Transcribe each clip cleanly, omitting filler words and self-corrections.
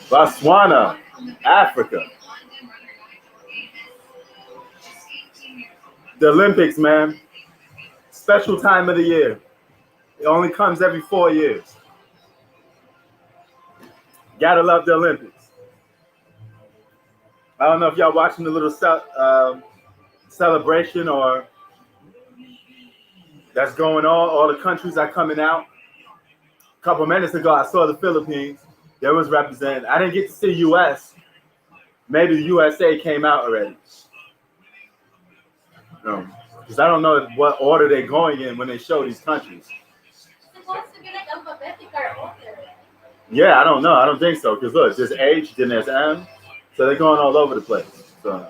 Botswana, Africa. The Olympics, man. Special time of the year. It only comes every 4 years. Gotta love the Olympics. I don't know if y'all watching the little celebration or that's going on. All the countries are coming out. A couple minutes ago, I saw the Philippines. There was represented. I didn't get to see U.S. Maybe the USA came out already. Because I don't know what order they're going in when they show these countries. It's supposed to be like alphabetical order. Yeah, I don't know. I don't think so. Because look, there's H, then there's M. So they're going all over the place. So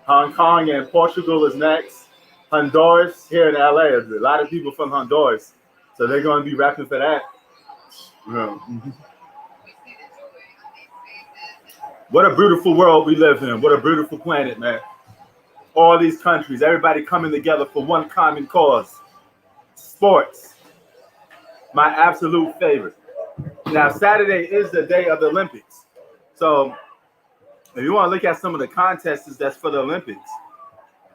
Hong Kong and Portugal is next. Honduras here in LA. There's a lot of people from Honduras. So they're going to be rapping for that. Yeah. What a beautiful world we live in. What a beautiful planet, man. All these countries, everybody coming together for one common cause. Sports. My absolute favorite. Now, Saturday is the day of the Olympics. So, if you want to look at some of the contests that's for the Olympics,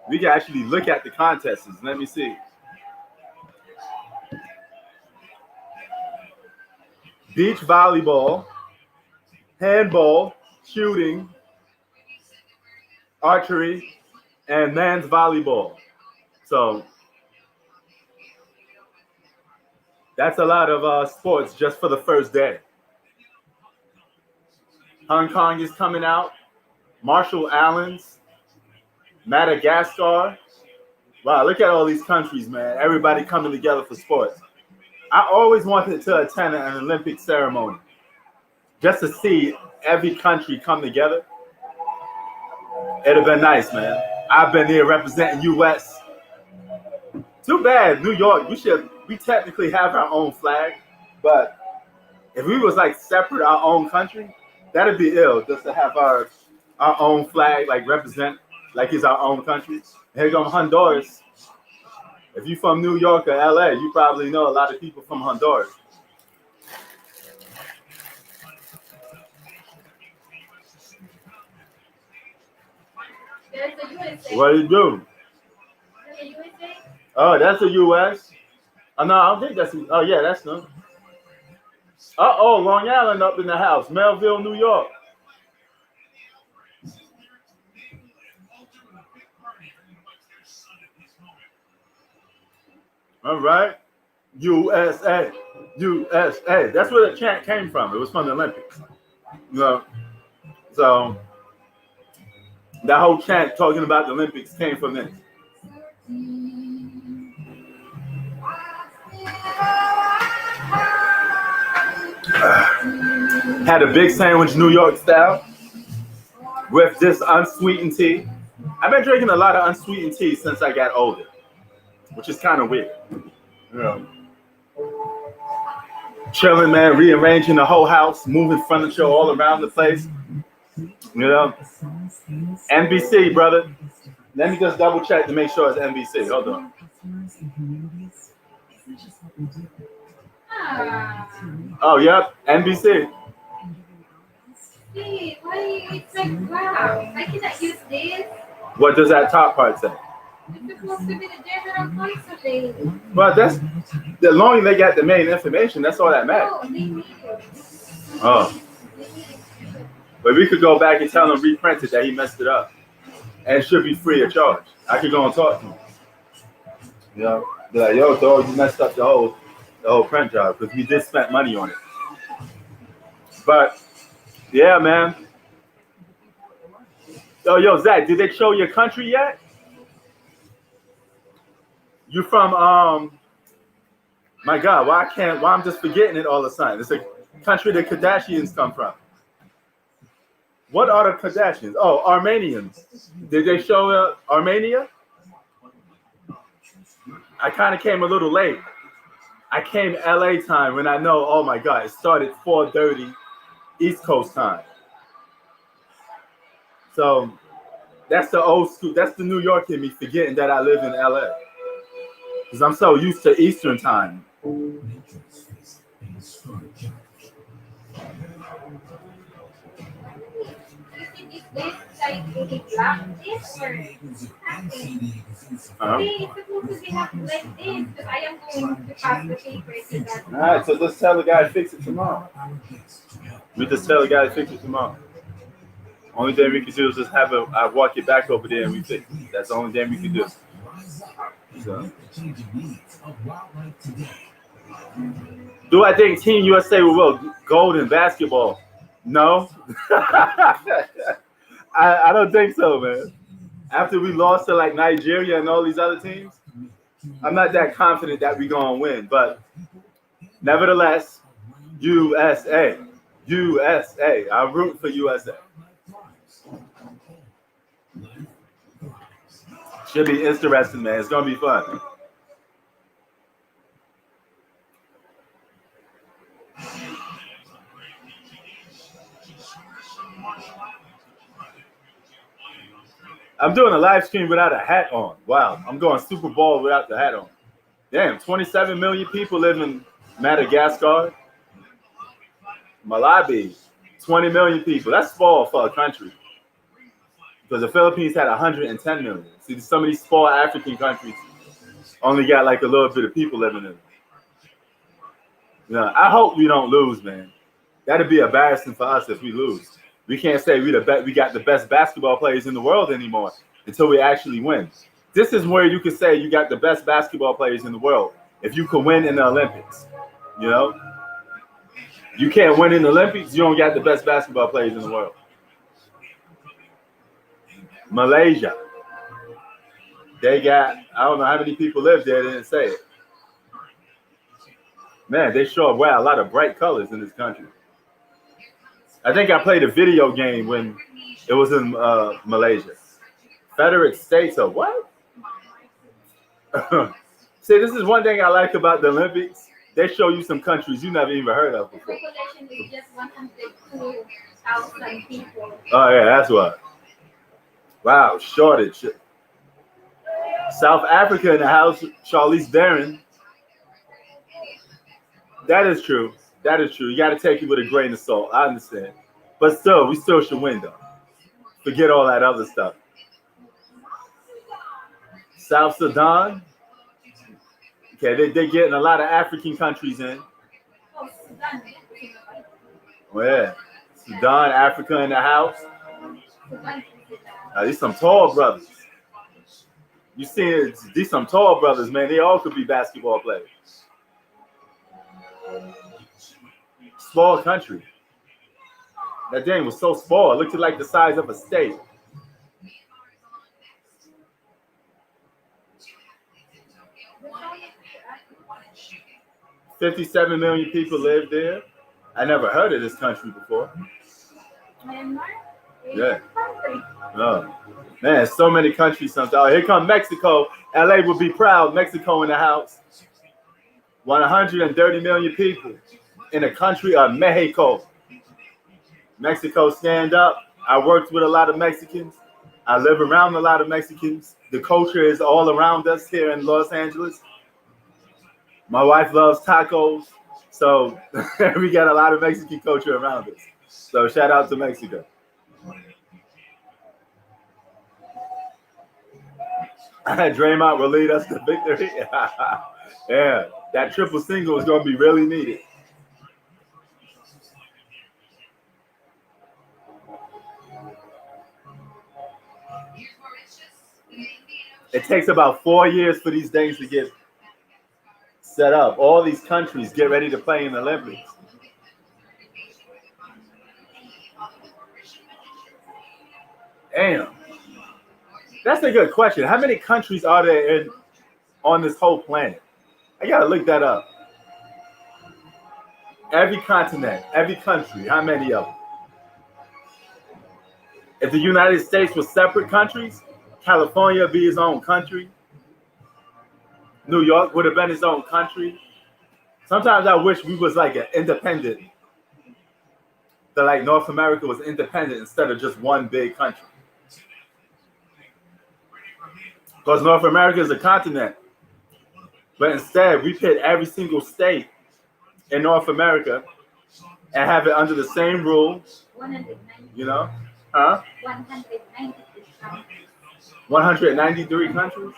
we can actually look at the contests. Let me see. Beach volleyball, handball, shooting, archery, and men's volleyball. So that's a lot of sports just for the first day. Hong Kong is coming out. Marshall Islands, Madagascar. Wow, look at all these countries, man. Everybody coming together for sports. I always wanted to attend an Olympic ceremony just to see every country come together. It'd have been nice, man. I've been here representing U.S. Too bad, New York. We technically have our own flag, but if we was like separate our own country, that'd be ill just to have our own flag, like represent like it's our own country. Here comes Honduras. If you're from New York or LA, you probably know a lot of people from Honduras. There's the USA. What do you do? The USA. Oh, that's the U.S. Oh, no, I don't think that's. Oh, yeah, that's them. Uh-oh, Long Island up in the house. Melville, New York. All right. USA. USA. That's where the chant came from. It was from the Olympics. You know, so that whole chant talking about the Olympics came from this. Had a big sandwich, New York style, with this unsweetened tea. I've been drinking a lot of unsweetened tea since I got older, which is kind of weird. You know, chilling, man, rearranging the whole house, moving furniture all around the place. You know, NBC, brother. Let me just double check to make sure it's NBC. Hold on. Oh, yep, NBC. See, why it's like wow. I cannot use this. What does that top part say? It's supposed to be the general consulate. Well, that's the longer they got the main information. That's all that matters. Oh, they need it. Oh, but we could go back and tell him reprint it that he messed it up, and it should be free of charge. I could go and talk to him. You know, be like, yo, dog, you messed up the whole print job because we did spend money on it. But yeah, man. Oh, yo, Zach, did they show your country yet? You from my God, why I'm just forgetting it all the time? It's a country the Kardashians come from. What are the Kardashians? Oh, Armenians. Did they show Armenia? I kind of came a little late. I came LA time when I know, oh my God, it started 4:30 East Coast time. So that's the old school, that's the New York in me forgetting that I live in LA. Because I'm so used to Eastern time. Is this like really black this or nothing? See, it's supposed to be not like this because I am going to pass the paper to that. All right, so let's tell the guy to fix it tomorrow. We just tell the guy to fix it tomorrow. Only thing we can do is just I walk it back over there and we fix it. That's the only thing we can do. So. Do I think Team USA will win gold in basketball? No. I don't think so, man. After we lost to like Nigeria and all these other teams, I'm not that confident that we're going to win. But nevertheless, USA. USA. I'm rooting for USA. Should be interesting, man. It's going to be fun. I'm doing a live stream without a hat on. Wow. I'm going Super Bowl without the hat on. Damn, 27 million people live in Madagascar. Malawi, 20 million people. That's small for a country. Because the Philippines had 110 million. See, some of these small African countries only got like a little bit of people living in them. I hope we don't lose, man. That'd be embarrassing for us if we lose. We can't say we got the best basketball players in the world anymore until we actually win. This is where you could say you got the best basketball players in the world if you could win in the Olympics. You can't win in the Olympics, you don't got the best basketball players in the world. Malaysia. They got, I don't know how many people live there, they didn't say it. Man, they sure wear a lot of bright colors in this country. I think I played a video game when it was in Malaysia. Federate States of what? See, this is one thing I like about the Olympics. They show you some countries you never even heard of before. The population is just 102,000 people. Oh, yeah, that's what. Wow, shortage. South Africa in the house, Charlize Theron. That is true. That is true. You got to take it with a grain of salt. I understand. But still, we still should win, though. Forget all that other stuff. South Sudan. Okay, they're getting a lot of African countries in. Oh, Sudan. Oh, yeah. Sudan, Africa in the house. Sudan. These some tall brothers. You see, these some tall brothers, man. They all could be basketball players. Small country. That thing was so small. It looked like the size of a state. $57 million people live there. I never heard of this country before. Myanmar? Yeah. Oh. Man, so many countries. Oh, here come Mexico. LA will be proud. Mexico in the house. 130 million people in the country of Mexico. Mexico, stand up. I worked with a lot of Mexicans. I live around a lot of Mexicans. The culture is all around us here in Los Angeles. My wife loves tacos. So we got a lot of Mexican culture around us. So shout out to Mexico. Draymond will lead us to victory. Yeah, that triple single is going to be really needed. It takes about 4 years for these things to get set up. All these countries get ready to play in the Olympics. Damn. That's a good question. How many countries are there on this whole planet? I got to look that up. Every continent, every country, how many of them? If the United States was separate countries, California would be its own country. New York would have been its own country. Sometimes I wish we was like an independent. That like North America was independent instead of just one big country. Because North America is a continent. But instead, we pit every single state in North America and have it under the same rules. 190. You know, huh? 193 countries. 193 countries.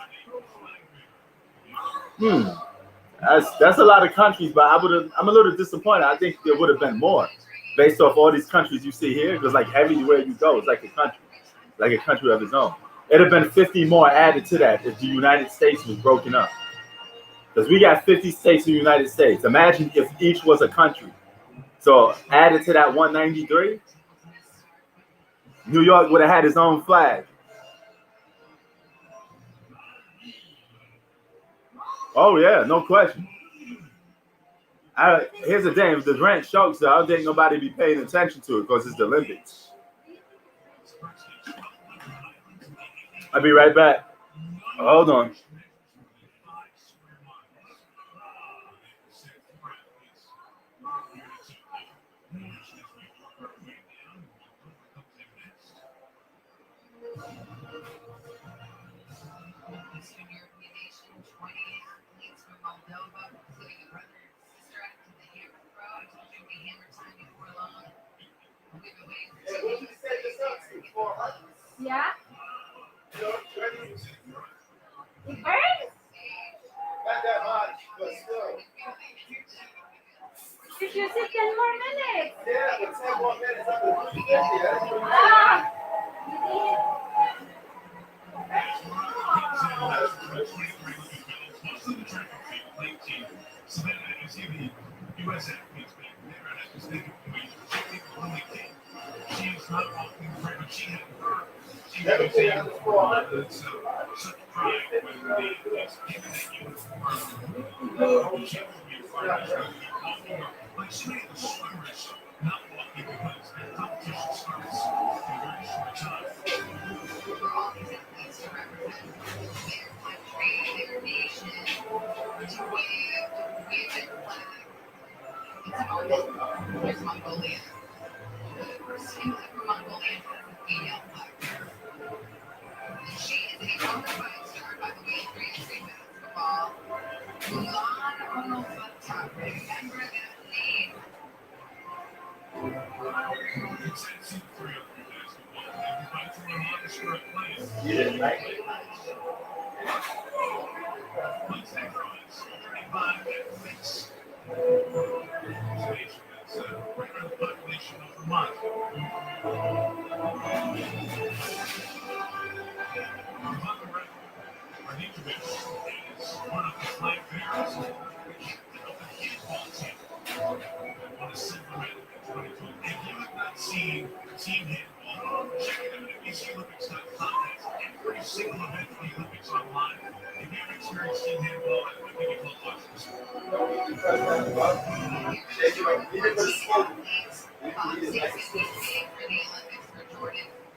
That's a lot of countries, but I'm a little disappointed. I think there would have been more, based off all these countries you see here. Because like everywhere you go, it's like a country of its own. It'd have been 50 more added to that if the United States was broken up. Because we got 50 states in the United States. Imagine if each was a country. So added to that 193, New York would have had its own flag. Oh yeah, no question. Here's the thing: if the rent chokes, I don't think nobody be paying attention to it because it's the Olympics. I'll be right back. Hold on. Yeah? It burns? Not that much, but still. You should sit 10 more minutes. Yeah, but 10 more minutes up to 350. That's pretty good. Ah! Never pay under 400.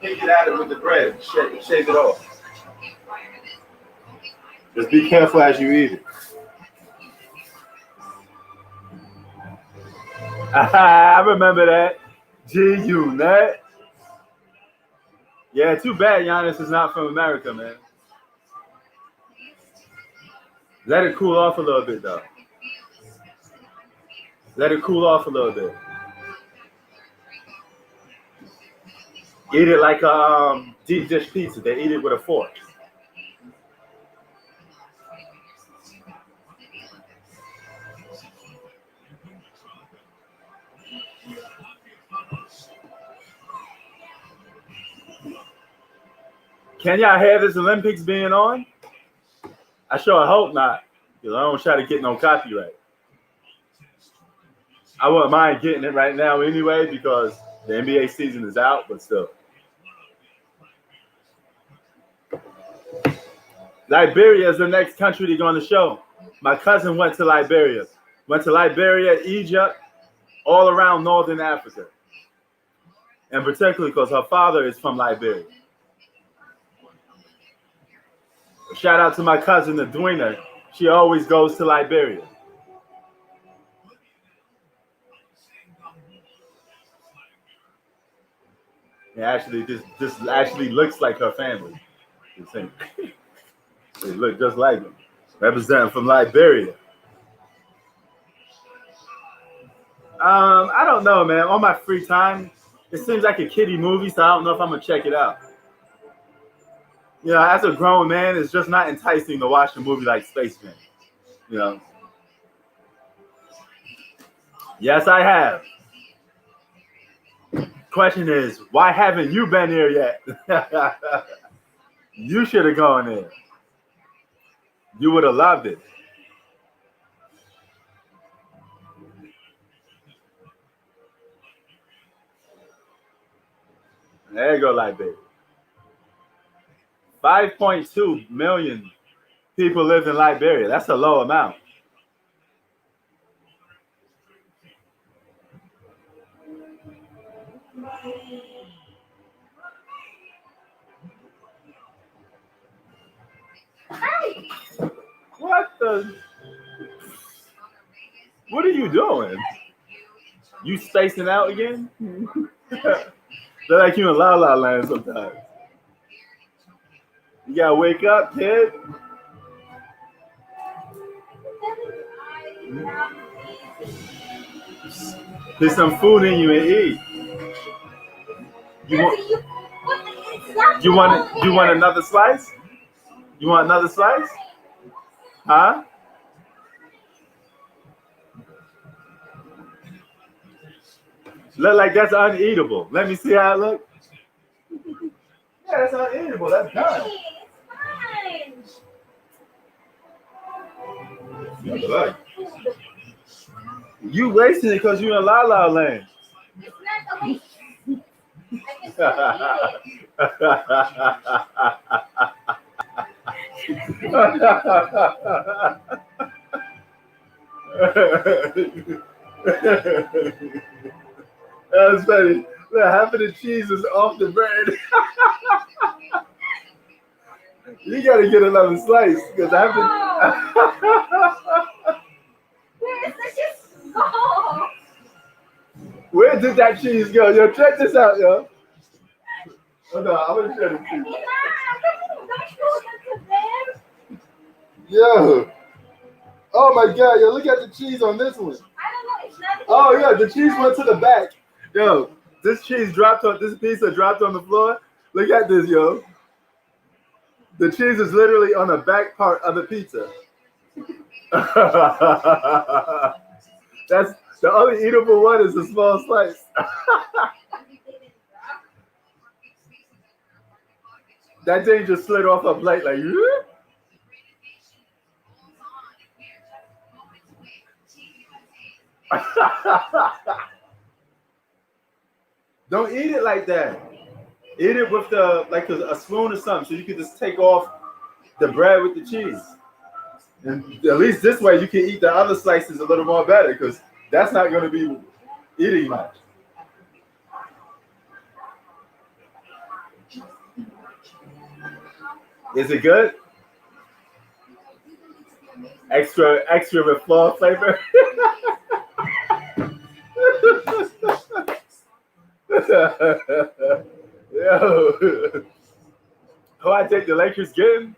Take it out of it with the bread. Shave it off. Just be careful as you eat it. I remember that. G-Unit. Yeah, too bad Giannis is not from America, man. Let it cool off a little bit, though. Let it cool off a little bit. Eat it like a deep dish pizza. They eat it with a fork. Can y'all hear this Olympics being on? I sure hope not, because I don't try to get no copyright. I wouldn't mind getting it right now anyway, because the NBA season is out, but still. Liberia is the next country they're going to show. My cousin went to Liberia. Went to Liberia, Egypt, all around Northern Africa. And particularly because her father is from Liberia. Shout out to my cousin, Edwina. She always goes to Liberia. And actually, this actually looks like her family. They look just like them. Representing from Liberia. I don't know, man. On my free time, it seems like a kiddie movie, so I don't know if I'm gonna check it out. You know, as a grown man, it's just not enticing to watch a movie like Spaceman. You know. Yes, I have. Question is, why haven't you been here yet? You should have gone there. You would have loved it. There you go, Liberia. 5.2 million people live in Liberia. That's a low amount. What the? What are you doing? You spacing out again? They're like you in La La Land sometimes. You gotta wake up, kid. There's some food in you and eat. You want another slice? You want another slice? Huh? Look like that's uneatable. Let me see how it looks. Yeah, that's uneatable. That's done. Look. You wasting it because you're in La La Land. It's not a waste. That's funny. Look, half of the cheese is off the bread. You gotta get another slice because I have to. Where is the cheese go? Where did that cheese go? Yo, check this out, yo. Hold on, I'm gonna show the cheese. Don't show it to them. Yo. Oh my God, yo, look at the cheese on this one. I don't know, it's not. Oh yeah, the cheese went to the back. Yo, this cheese dropped on this pizza dropped on the floor. Look at this, yo. The cheese is literally on the back part of the pizza. That's the only eatable one is a small slice. That thing just slid off a plate like you. Don't eat it like that. Eat it with like a spoon or something, so you can just take off the bread with the cheese. And at least this way you can eat the other slices a little more better, because that's not going to be eating much. Is it good? Extra with flour flavor. Yo, who I think the Lakers getting?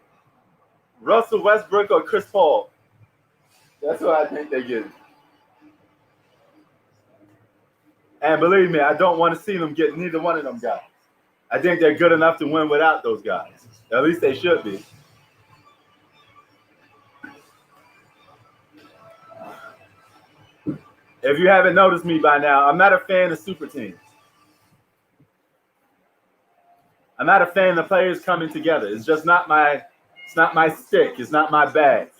Russell Westbrook or Chris Paul? That's what I think they're getting. And believe me, I don't want to see them get neither one of them guys. I think they're good enough to win without those guys. At least they should be. If you haven't noticed me by now, I'm not a fan of super teams. I'm not a fan of the players coming together. It's just not my stick. It's not my bag.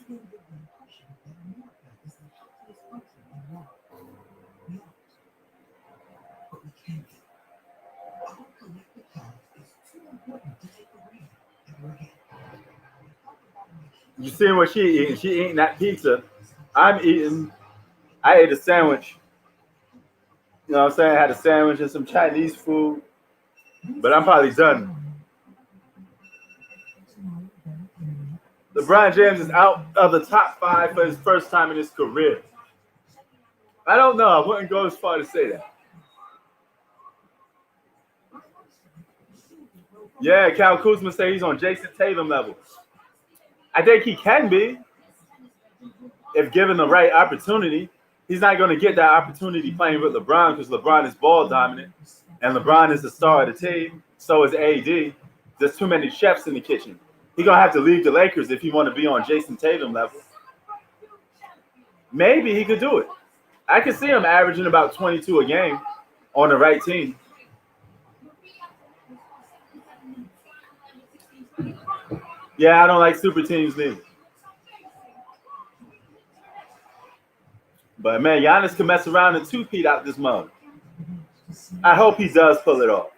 You seeing what she eating? She eating that pizza. I ate a sandwich. You know what I'm saying? I had a sandwich and some Chinese food. But I'm probably done. LeBron James is out of the top 5 for his first time in his career. I don't know. I wouldn't go as far to say that. Yeah, Kyle Kuzma say he's on Jason Tatum level. I think he can be. if given the right opportunity, he's not going to get that opportunity playing with LeBron because LeBron is ball dominant and LeBron is the star of the team. So is AD. There's too many chefs in the kitchen. He's going to have to leave the Lakers if he want to be on Jason Tatum level. Maybe he could do it. I could see him averaging about 22 a game on the right team. Yeah, I don't like super teams neither. But man, Giannis can mess around and two-peat out this mug. I hope he does pull it off.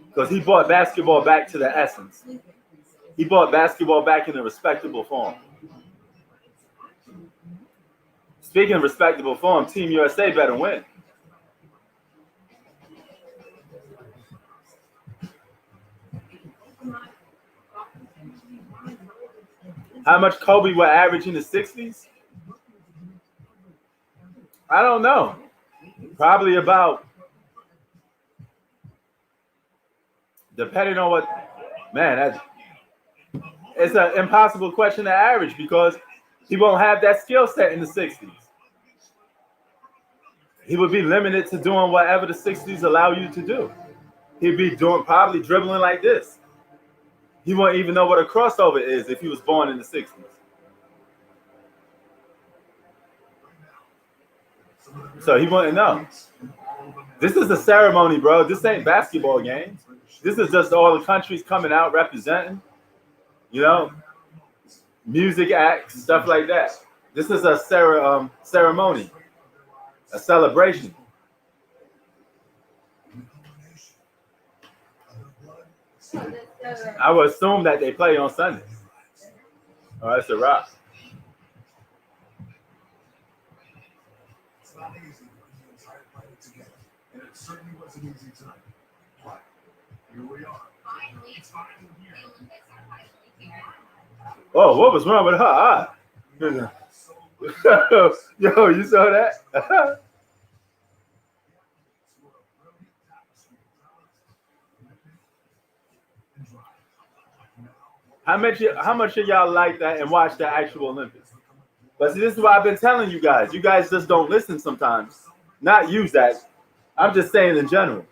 Because he brought basketball back to the essence. He brought basketball back in a respectable form. Speaking of respectable form, Team USA better win. How much Kobe would average in the 60s? I don't know. Probably about, depending on what, man, it's an impossible question to average because he won't have that skill set in the 60s. He would be limited to doing whatever the 60s allow you to do. He'd be doing probably dribbling like this. He wouldn't even know what a crossover is if he was born in the 60s. So he wouldn't know. This is a ceremony, bro. This ain't basketball games. This is just all the countries coming out representing, you know, music acts, stuff like that. This is a ceremony, a celebration. I would assume that they play on Sunday. Oh, that's a rock. It's not easy when you try to play it together, and it certainly wasn't easy tonight. But here we are. Oh, what was wrong with her eye? Yo, you saw that? How much of y'all like that and watch the actual Olympics? But see, this is what I've been telling you guys. You guys just don't listen sometimes. Not use that. I'm just saying in general.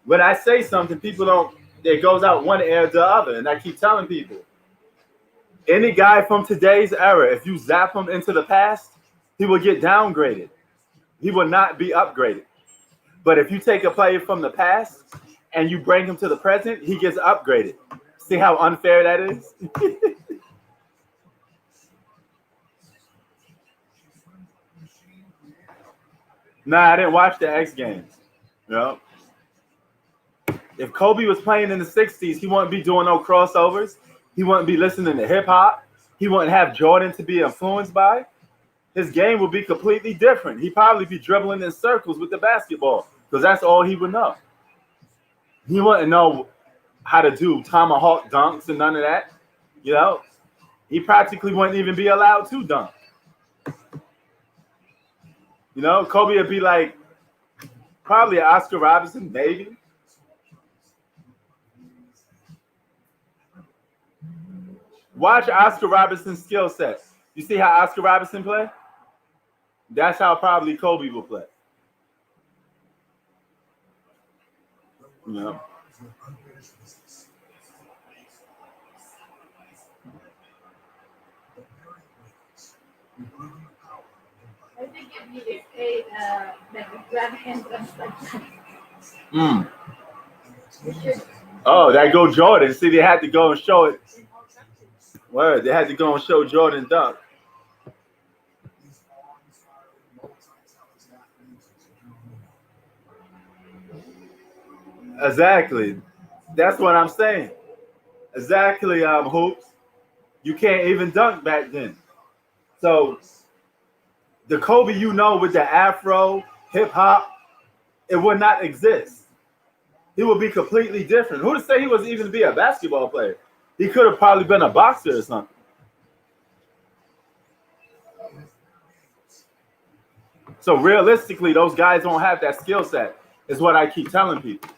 When I say something, people don't, it goes out one ear to the other. And I keep telling people, any guy from today's era, if you zap him into the past, he will get downgraded. He will not be upgraded. But if you take a player from the past and you bring him to the present, he gets upgraded. See how unfair that is? Nah, I didn't watch the X Games. You know? If Kobe was playing in the 60s, he wouldn't be doing no crossovers. He wouldn't be listening to hip hop. He wouldn't have Jordan to be influenced by. His game would be completely different. He'd probably be dribbling in circles with the basketball because that's all he would know. He wouldn't know how to do tomahawk dunks and none of that. You know, he practically wouldn't even be allowed to dunk. You know, Kobe would be like probably Oscar Robertson, maybe. Watch Oscar Robertson's skill set. You see how Oscar Robertson play? That's how probably Kobe will play. You know? I think if you say like a grab hand like Mm. Oh, that go Jordan. See, they had to go and show it. Word, they had to go and show Jordan dunk. Exactly. That's what I'm saying. Exactly, Hoops. You can't even dunk back then. So the Kobe you know with the afro, hip hop, it would not exist. He would be completely different. Who to say he was even be a basketball player? He could have probably been a boxer or something. So realistically, those guys don't have that skill set, is what I keep telling people.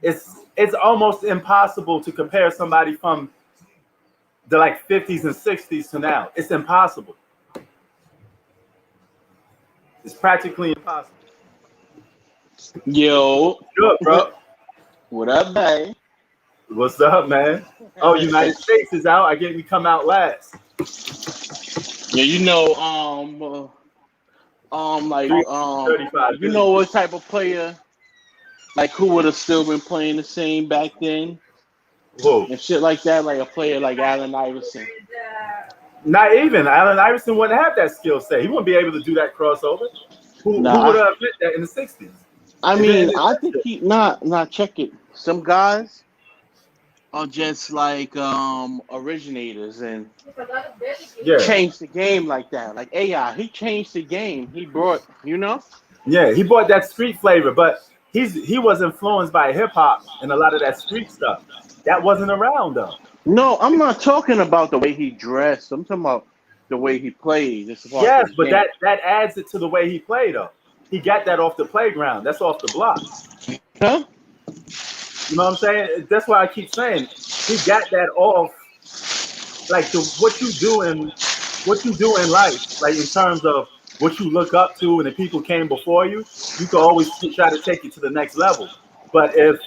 It's almost impossible to compare somebody from the like 50s and 60s to now. It's impossible. It's practically impossible. Yo, Good, bro. what up, babe? What's up, man? Oh, United States is out. I get we come out last. Yeah, you know, like, 35 you know what type of player, like, who would have still been playing the same back then Whoa. and shit like that, like a player like Allen Iverson. Not even. Allen Iverson wouldn't have that skill set. He wouldn't be able to do that crossover. Who would have fit that in the 60s? I mean, I think he not check it. Some guys are just like originators and changed the game like that. Like AI, he changed the game. He brought, you know. Yeah, he brought that street flavor, but he was influenced by hip hop and a lot of that street stuff. That wasn't around though. No, I'm not talking about the way he dressed. I'm talking about the way he played. Yes, but that adds it to the way he played though. He got that off the playground. That's off the block. Huh? You know what I'm saying? That's why I keep saying he got that off. Like what you do in life, like in terms of what you look up to and the people came before you, you can always try to take it to the next level. But if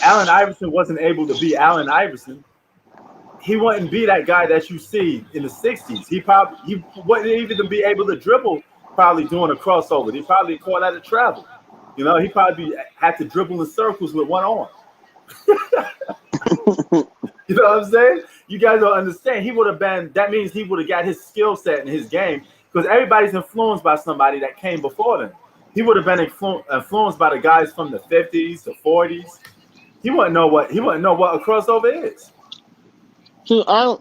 Allen Iverson wasn't able to be Allen Iverson, he wouldn't be that guy that you see in the 60s. He wouldn't even be able to dribble probably doing a crossover. He probably caught out of travel. You know, he probably had to dribble in circles with one arm. You know what I'm saying? You guys don't understand. He would have been, that means he would have got his skill set in his game because everybody's influenced by somebody that came before them. He would have been influenced by the guys from the 50s, the 40s. He wouldn't know what a crossover is. So I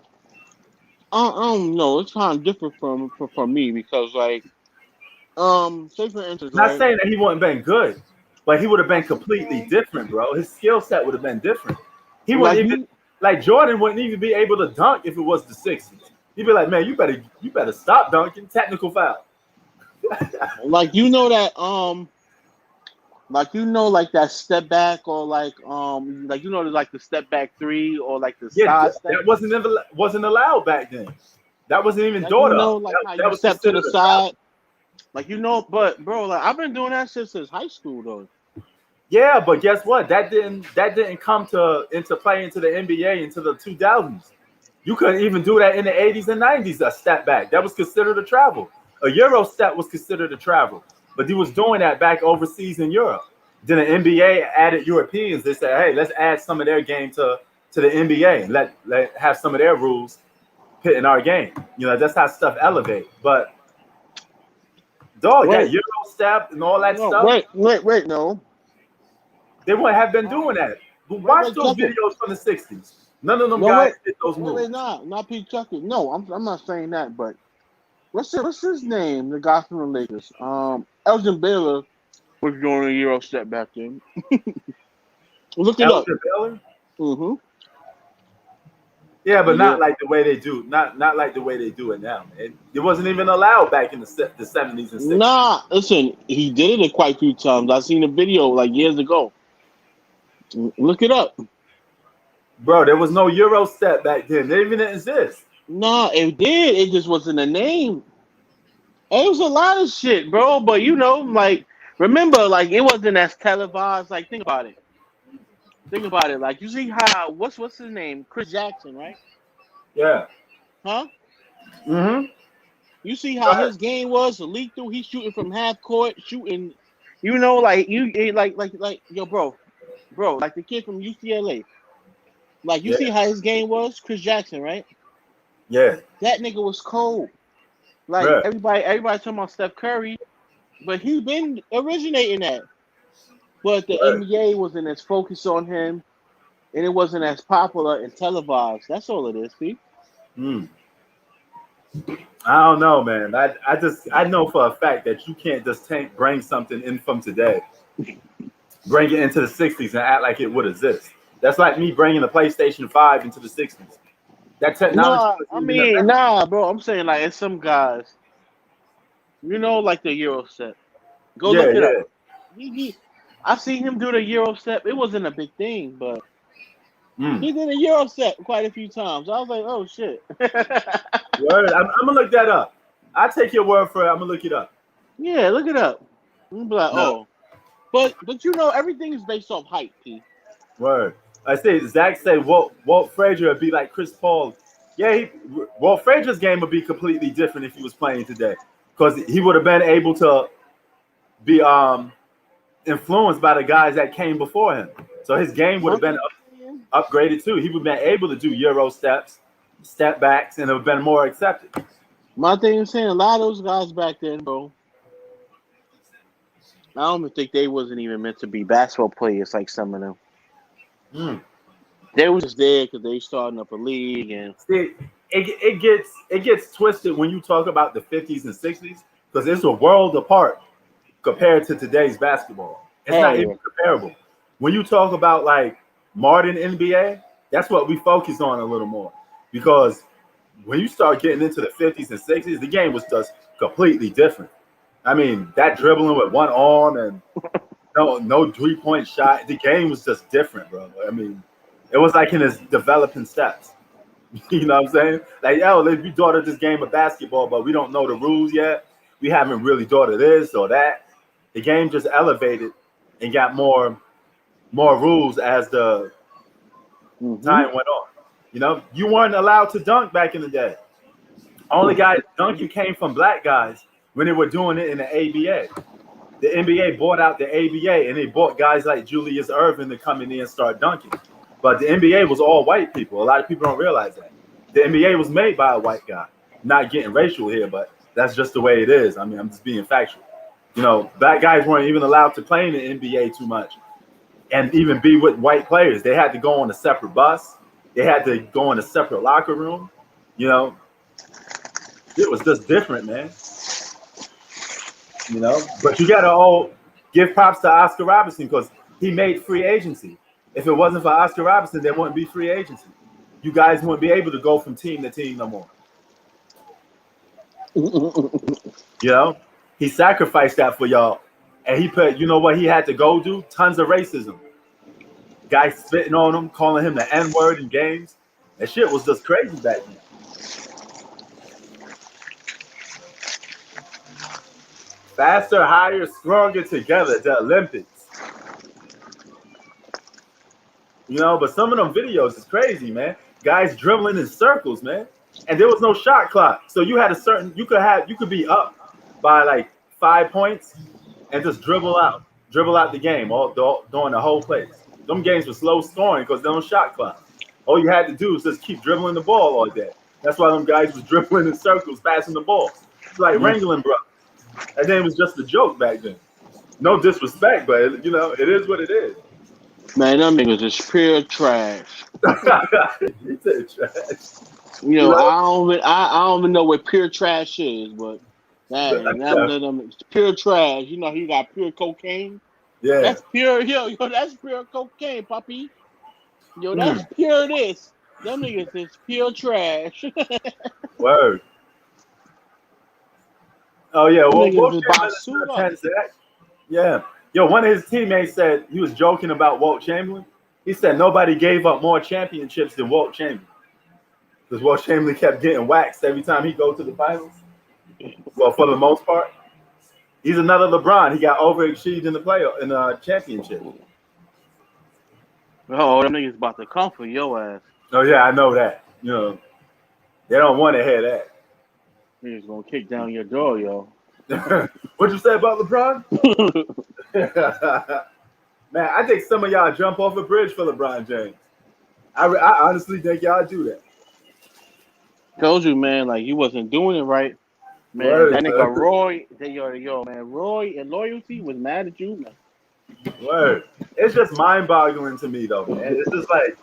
don't know. It's kind of different from me because, like, say for instance, Not saying that he wouldn't been good, but he would have been completely different, bro. His skill set would have been different. He wouldn't even like Jordan wouldn't even be able to dunk if it was the 60s. He'd be like, man, you better stop dunking. Technical foul. Like you know that like that step back or like you know like the step back three or like the side step. That wasn't allowed back then. That wasn't even thought you know, of. like that how you step to the side. Foul. Like you know, but bro, like I've been doing that since high school though. Yeah, but guess what? That didn't come into play into the NBA into the 2000s. You couldn't even do that in the 80s and 90s. A step back that was considered a travel. A Euro step was considered a travel, but he was doing that back overseas in Europe. Then the NBA added Europeans. They said, "Hey, let's add some of their game to the NBA. Let have some of their rules fit in our game." You know, that's how stuff elevate. But dog, that Euro step and all that stuff. Wait, no. They wouldn't have been doing that. But watch those videos from the 60s. None of them guys did those moves. Not Pete Tucker. No, I'm not saying that, but what's his name? The guy from the Lakers. Elgin Baylor was doing a Euro step back then. Look it up. Elgin Baylor? Mm-hmm. Yeah, but not like the way they do. Not like the way they do it now. It wasn't even allowed back in the 70s and 60s. Nah, listen, he did it quite a few times. I seen a video like years ago. Look it up. Bro, there was no Euro step back then. They even didn't exist. Nah, it did. It just wasn't a name. It was a lot of shit, bro. But you know, like, remember, like, it wasn't as televised. Like, think about it. Like, you see how what's his name? Chris Jackson, right? Yeah. Huh? Mm-hmm. You see how his game was lethal. He's shooting from half court, shooting. You know, like yo, bro, like the kid from UCLA. Like you see how his game was, Chris Jackson, right? Yeah. That nigga was cold. Like everybody talking about Steph Curry, but he been originating that. But the NBA wasn't as focused on him, and it wasn't as popular and televised. That's all it is, see? I don't know, man. I know for a fact that you can't just bring something in from today, bring it into the 60s and act like it would exist. That's like me bringing the PlayStation 5 into the 60s. That technology. Nah, bro. I'm saying like it's some guys, you know, like the Euro step. Go look it up. I seen him do the Euro step. It wasn't a big thing, but he did a Euro step quite a few times. I was like, oh shit. Word. I'm gonna look that up. I take your word for it. I'm gonna look it up. Yeah, look it up. You'll be like, No. oh. But you know, everything is based off hype, P. Word. I say Zach said Walt Frazier would be like Chris Paul. Yeah, Walt Frazier's game would be completely different if he was playing today, because he would have been able to be influenced by the guys that came before him. So his game would have been upgraded too. He would have been able to do Euro steps, step backs, and it would have been more accepted. My thing is saying a lot of those guys back then, bro. I don't even think they wasn't even meant to be basketball players like some of them. Mm. They was just there because they starting up a league and See, it gets twisted when you talk about the 50s and 60s, because it's a world apart compared to today's basketball. It's not even comparable. When you talk about like modern NBA, that's what we focus on a little more, because when you start getting into the 50s and 60s, the game was just completely different. I mean, that dribbling with one arm and no 3-point shot, the game was just different, bro. I mean, it was like in its developing steps. You know what I'm saying? Like, yo, we thought of this game of basketball, but we don't know the rules yet. We haven't really thought of this or that. The game just elevated and got more rules as the time went on. You know, you weren't allowed to dunk back in the day. Only guys dunking came from black guys when they were doing it in the ABA. The NBA bought out the ABA, and they bought guys like Julius Erving to come in there and start dunking. But the NBA was all white people. A lot of people don't realize that. The NBA was made by a white guy. Not getting racial here, but that's just the way it is. I mean, I'm just being factual. You know, black guys weren't even allowed to play in the NBA too much and even be with white players. They had to go on a separate bus. They had to go in a separate locker room. You know, it was just different, man. You know, but you got to all give props to Oscar Robertson, because he made free agency. If it wasn't for Oscar Robertson, there wouldn't be free agency. You guys wouldn't be able to go from team to team no more. You know, he sacrificed that for y'all. And he put, you know what he had to go do? Tons of racism. Guys spitting on him, calling him the N-word in games. That shit was just crazy back then. Faster, higher, stronger together, the Olympics. You know, but some of them videos is crazy, man. Guys dribbling in circles, man. And there was no shot clock. So you had you could be up by like 5 points and just dribble out the game during the whole place. Them games were slow scoring because there was no shot clock. All you had to do was just keep dribbling the ball all day. That's why them guys was dribbling in circles, passing the ball. It's like wrangling, bro. That game was just a joke back then. No disrespect, but you know, it is what it is. Man, them niggas is pure trash. You said trash. You know, I don't even know what pure trash is, but it's pure trash. You know, he got pure cocaine. Yeah, that's pure. Yo, that's pure cocaine, puppy. Yo, that's pure this. Them niggas is pure trash. Word. Oh yeah, well, yeah. Yo, one of his teammates said he was joking about Walt Chamberlain. He said nobody gave up more championships than Walt Chamberlain, because Walt Chamberlain kept getting waxed every time he go to the finals. Well, for the most part, he's another LeBron. He got overachieved in the championship. Oh, them niggas about to come for your ass. Oh yeah, I know that. You know, they don't want to hear that. Niggas gonna kick down your door, yo. What'd you say about LeBron? Man, I think some of y'all jump off a bridge for LeBron James. I honestly think y'all do that. Told you, man, like you wasn't doing it right. Man, word, that nigga Roy, man, Roy and Loyalty was mad at you, man. Word. It's just mind-boggling to me, though, man. It's just like,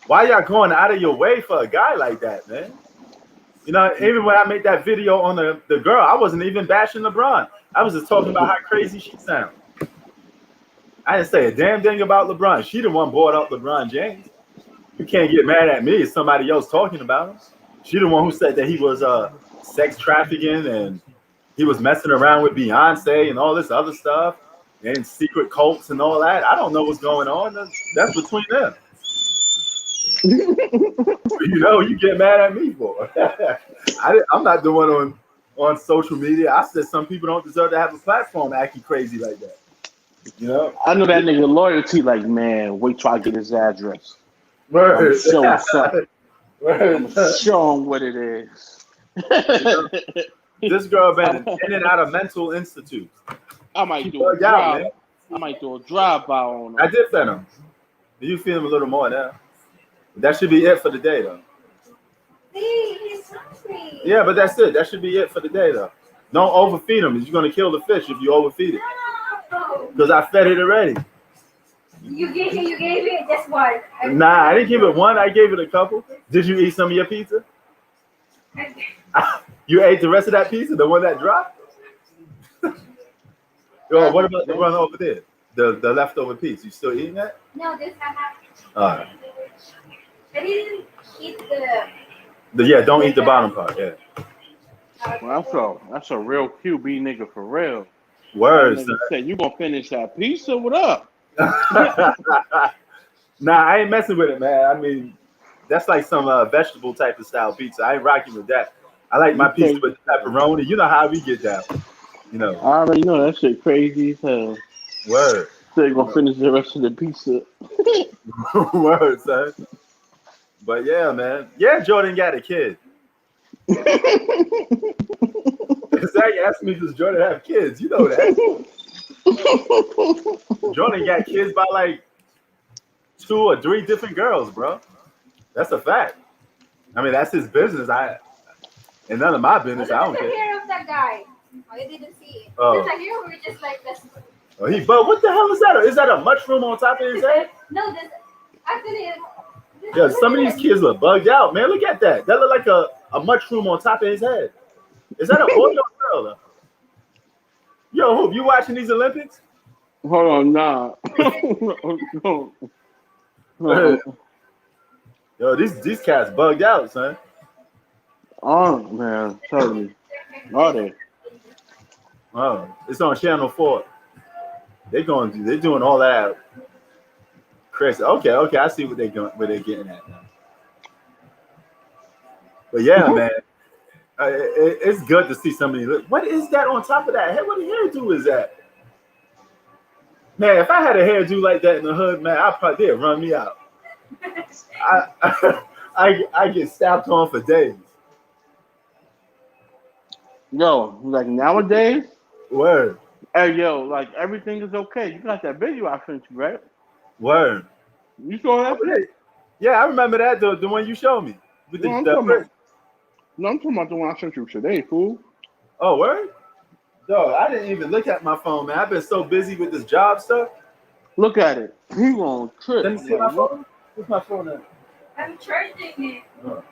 why y'all going out of your way for a guy like that, man? You know, even when I made that video on the girl, I wasn't even bashing LeBron. I was just talking about how crazy she sounds. I didn't say a damn thing about LeBron. She the one brought up LeBron James. You can't get mad at me. It's somebody else talking about him. She the one who said that he was sex trafficking and he was messing around with Beyonce and all this other stuff and secret cults and all that. I don't know what's going on. That's between them. You know, you get mad at me for. I'm not the one on social media. I said some people don't deserve to have a platform acting crazy like that. You know? I know that nigga loyalty. Like, man, wait till I get his address. Word. Show him something. Word. Show him what it is. This girl been in and out of mental institutes. I might She do a bugged out, drive. man. I might do a drive-by on I him. did send him. You feel him a little more now. That should be it for the day, though. See, he's hungry. Yeah, but that's it. That should be it for the day, though. Don't overfeed him. You're gonna kill the fish if you overfeed it. No. Because I fed it already. You gave it just one. Nah, I didn't give it one. I gave it a couple. Did you eat some of your pizza? You ate the rest of that pizza, the one that dropped? Yo, what about the one over there? The leftover piece. You still eating that? No, this I have. All right. I didn't eat Yeah, don't eat the bottom part. Yeah. Well, that's a real QB nigga for real. Words. Nigga said, you gonna finish that pizza? What up? Nah, I ain't messing with it, man. I mean, that's like some vegetable type of style pizza. I ain't rocking with that. I like my pizza with pepperoni. You know how we get down. You know. I already know that shit crazy as hell. Word. So you gonna finish the rest of the pizza. Word, son. But yeah, man. Yeah, Jordan got a kid. Zach asked me, does Jordan have kids? You know that. Jordan got kids by like 2 or 3 different girls, bro. That's a fact. I mean, that's his business. And none of my business. I don't the care. hair of that guy. Oh, you didn't see it. Oh. It's like you were just like this. Oh, but what the hell is that? Is that a mushroom on top of his head? No, this actually. Yeah, some of these kids look bugged out, man. Look at that. That look like a mushroom on top of his head. Is that a boy or girl? Yo, Hoop, you watching these Olympics? Hold on, nah. Yo, these cats bugged out, son. Oh man, tell me. Are they? Oh, it's on Channel 4. They're doing all that. Chris, okay, I see what they're getting at now. But yeah, man, it's good to see somebody. What is that on top of that head? What hairdo is that? Man, if I had a hairdo like that in the hood, man, they'd run me out. I get stabbed on for days. Yo, like nowadays, Word. hey yo, like everything is okay. You got that video I sent you, right? Word. You saw that? Yeah, I remember that, the one you showed me. With I'm talking about the one I sent you today, fool. Oh, word? Dog, I didn't even look at my phone, man. I've been so busy with this job stuff. Look at it. He gonna trip. Let me see my phone. Where's my phone at? I'm charging it. Oh.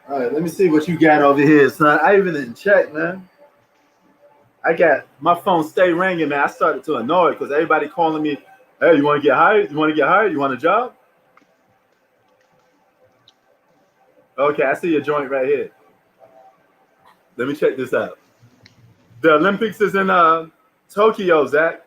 All right, let me see what you got over here, son. I even didn't check, man. I got my phone stay ringing, man. I started to annoy because everybody calling me, hey, you want to get hired? You want to get hired? You want a job? Okay, I see your joint right here. Let me check this out. The Olympics is in Tokyo, Zach.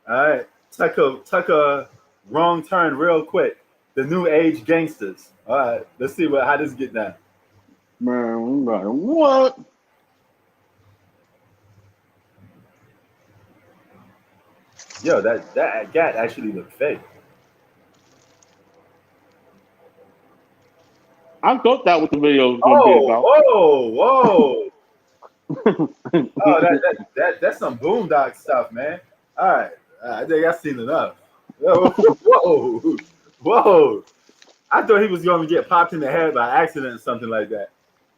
All right, Tucker, wrong turn real quick. The new age gangsters. All right, let's see how this get down. Man, what? Yo, that gat actually looked fake. I thought that was the video was gonna be about. Whoa. Oh, that's some boondock stuff, man. All right, I think I've seen enough. Whoa. I thought he was going to get popped in the head by accident or something like that.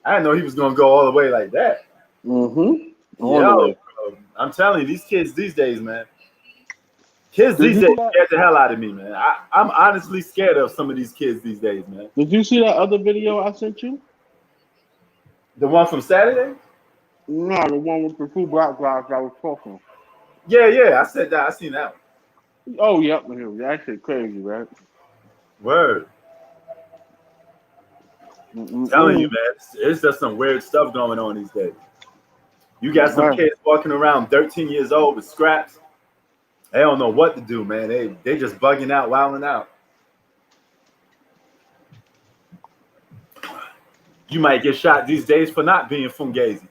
I didn't know he was going to go all the way like that. Mm-hmm. Yo, bro, I'm telling you, these kids these days, man. Kids these days scared the hell out of me, man. I'm honestly scared of some of these kids these days, man. Did you see that other video I sent you? The one from Saturday? No, the one with the 2 black guys I was talking. Yeah, I said that. I seen that one. Oh, yep. That shit crazy, right? Word. I'm telling you, man, it's just some weird stuff going on these days. You got some kids walking around 13 years old with scraps. They don't know what to do, man. They just bugging out, wilding out. You might get shot these days for not being Fungazi.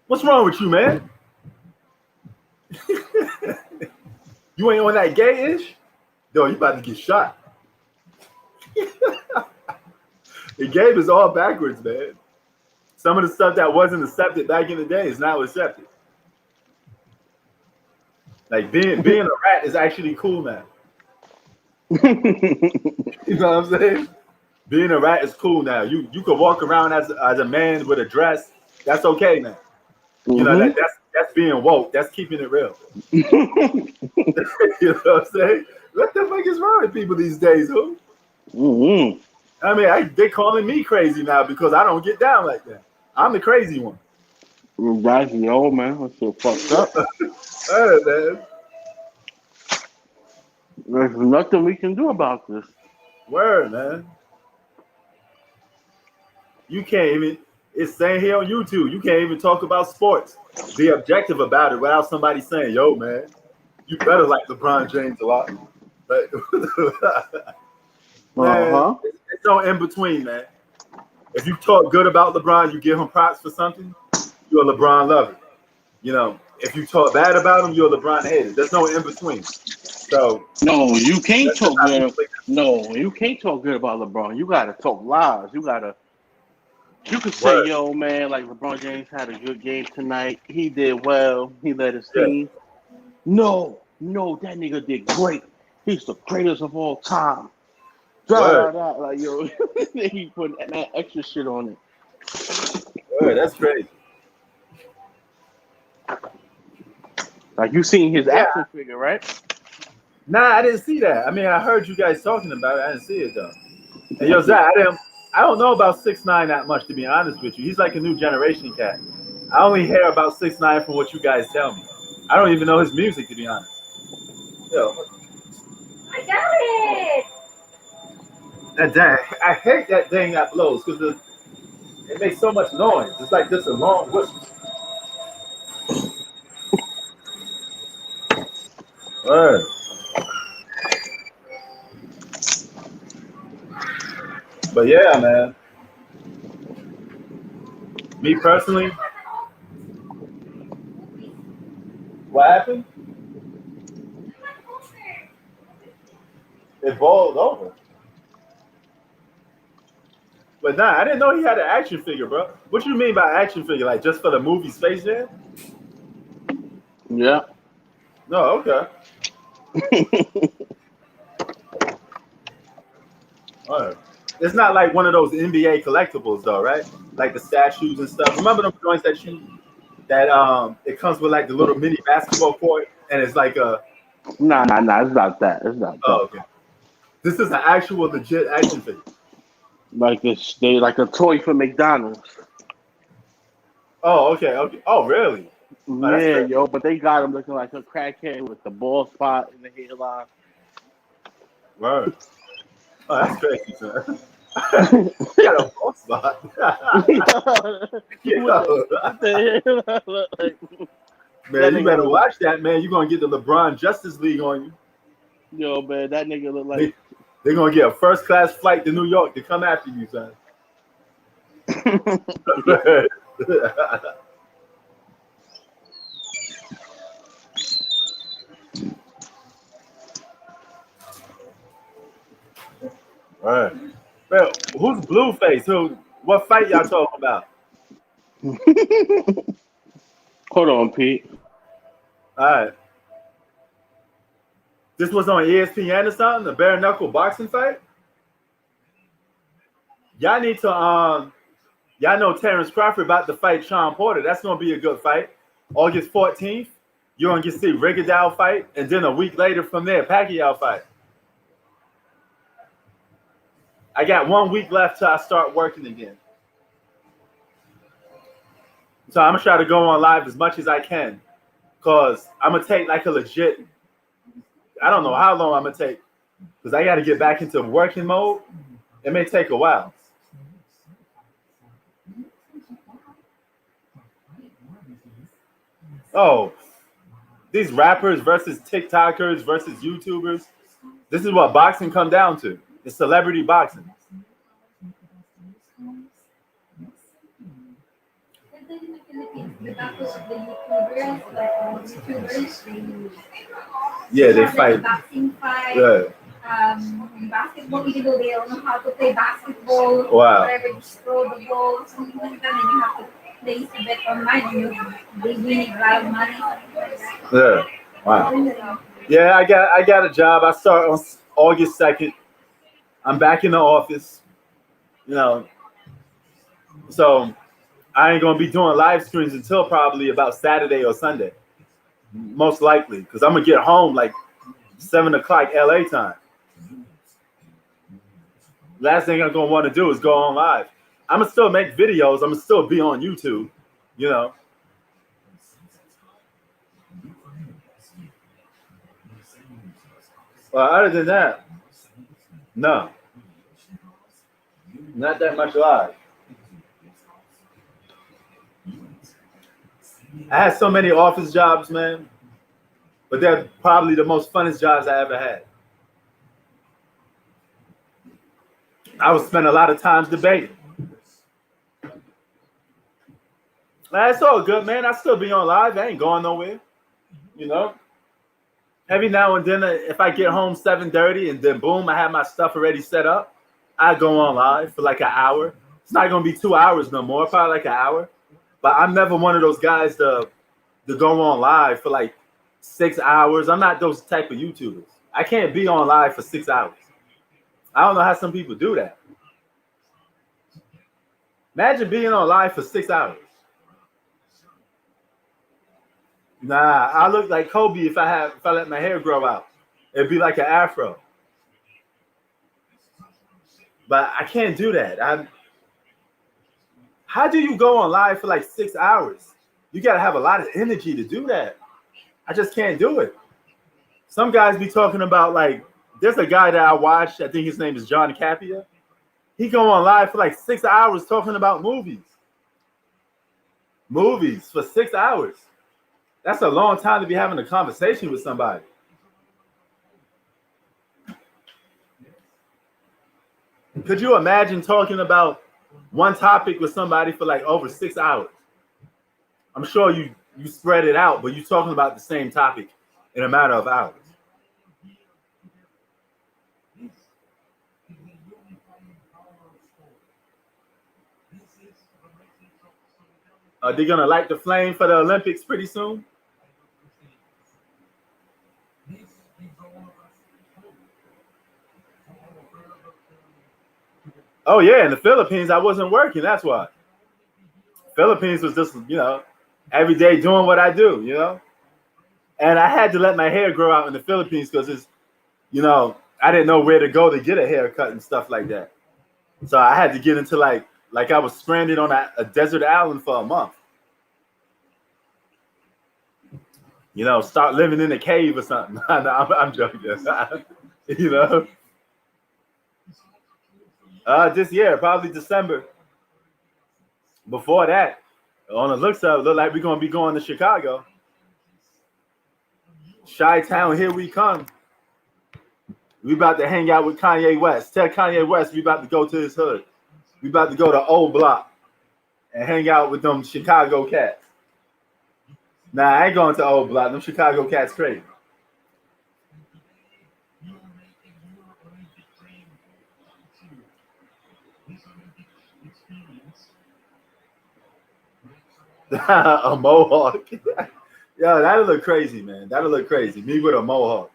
What's wrong with you, man? You ain't on that gay ish? Yo, you about to get shot. The game is all backwards, man. Some of the stuff that wasn't accepted back in the day is now accepted. Like being a rat is actually cool now. You know what I'm saying? Being a rat is cool now. You could walk around as a man with a dress. That's okay now. You know that's being woke. That's keeping it real. You know what I'm saying? What the fuck is wrong with people these days, who? Mm-hmm. I mean, they calling me crazy now because I don't get down like that. I'm the crazy one. Right, yo, man. I'm so fucked up. Hey, man. There's nothing we can do about this. Word, man. You can't even, it's saying here on YouTube, you can't even talk about sports. Be objective about it without somebody saying, yo, man, you better like LeBron James a lot. But man, it's no in between, man. If you talk good about LeBron, you give him props for something, you're a LeBron lover. You know, if you talk bad about him, you're a LeBron hater. There's no in between. So no, you can't talk good. No, you can't talk good about LeBron. You gotta talk lies. You could say, yo, man, like LeBron James had a good game tonight. He did well. He led his team. No, that nigga did great. He's the greatest of all time. Like, yo, he put that extra shit on it. Word, that's crazy. Like, you seen his action figure, right? Nah, I didn't see that. I mean, I heard you guys talking about it. I didn't see it, though. And yo, Zach, I don't know about 6ix9ine that much, to be honest with you. He's like a new generation cat. I only hear about 6ix9ine from what you guys tell me. I don't even know his music, to be honest. Yo. I got it. That dang, I hate that thing that blows because it makes so much noise. It's like just a long whistle. Word. But yeah, man. Me personally, what happened? It boiled over. But nah, I didn't know he had an action figure, bro. What you mean by action figure? Like just for the movie Space Jam? Yeah. No, okay. All right. It's not like one of those NBA collectibles though, right? Like the statues and stuff. Remember them joints that it comes with like the little mini basketball court and it's like a Nah, it's not that. It's not that. Oh, okay. This is an actual legit action figure. Like they like a toy for McDonald's. Oh, okay. Oh, really? Oh, yeah, yo, but they got him looking like a crackhead with the bald spot in the hairline. Word. Oh, that's crazy, son. You got a bald spot. Man, you better watch that, man. You're going to get the LeBron Justice League on you. Yo, man, that nigga look like... They're going to get a first-class flight to New York to come after you, son. All right. Well, who's Blueface? What fight y'all talking about? Hold on, Pete. All right. This was on ESPN or something? The bare knuckle boxing fight? Y'all need to y'all know Terrence Crawford about to fight Sean Porter. That's gonna be a good fight. August 14th, you're gonna get to see Rigondeaux fight, and then a week later from there, Pacquiao fight. I got 1 week left till I start working again. So I'm gonna try to go on live as much as I can. Cause I'm gonna take like a legit, I don't know how long I'm gonna take, because I gotta get back into working mode. It may take a while. Oh, these rappers versus TikTokers versus YouTubers. This is what boxing come down to. It's celebrity boxing. And then in the Philippines, the battle of the YouTubers, like YouTubers, Yeah, they have like a fight. boxing fight. Yeah. Basketball, even though they don't know how to play basketball, Wow. whatever, just throw the ball, something like that, and you have to place a bet online, and they win a lot of money. Yeah. Wow. Yeah, I got a job. I start on August 2nd. I'm back in the office. You know, so I ain't gonna be doing live streams until probably about Saturday or Sunday, most likely, because I'm gonna get home like 7 o'clock LA time. Last thing I'm gonna want to do is go on live. I'm gonna still make videos. I'm gonna still be on YouTube, you know. Well, other than that, no, not that much live. I had so many office jobs, man, but they're probably the most funnest jobs I ever had. I would spend a lot of times debating. That's all good, man. I still be on live. I ain't going nowhere, you know. Every now and then, if I get home 7:30 and then boom, I have my stuff already set up, I go on live for like an hour. It's not gonna be 2 hours no more, probably like an hour. But I'm never one of those guys to go on live for like 6 hours. I'm not those type of YouTubers. I can't be on live for 6 hours. I don't know how some people do that. Imagine being on live for 6 hours. Nah, I look like Kobe if I let my hair grow out. It'd be like an afro. But I can't do that. How do you go on live for like 6 hours? You gotta have a lot of energy to do that. I just can't do it. Some guys be talking about like, there's a guy that I watched, I think his name is John Capia. He go on live for like 6 hours talking about movies. Movies for 6 hours. That's a long time to be having a conversation with somebody. Could you imagine talking about one topic with somebody for like over 6 hours? I'm sure you spread it out, but you're talking about the same topic in a matter of hours. Are they gonna light the flame for the Olympics pretty soon? Oh yeah, in the Philippines, I wasn't working. That's why. Philippines was just, you know, every day doing what I do, you know. And I had to let my hair grow out in the Philippines because it's, you know, I didn't know where to go to get a haircut and stuff like that. So I had to get into like I was stranded on a desert island for a month. You know, start living in a cave or something. No, I'm joking. You know. This year, probably December. Before that, on the looks of it, look like we're gonna be going to Chicago. Chi-Town, here we come. We about to hang out with Kanye West. Tell Kanye West we about to go to his hood. We about to go to Old Block and hang out with them Chicago cats. Nah, I ain't going to Old Block. Them Chicago cats crazy. A mohawk. Yo, that'll look crazy, man. That'll look crazy. Me with a mohawk.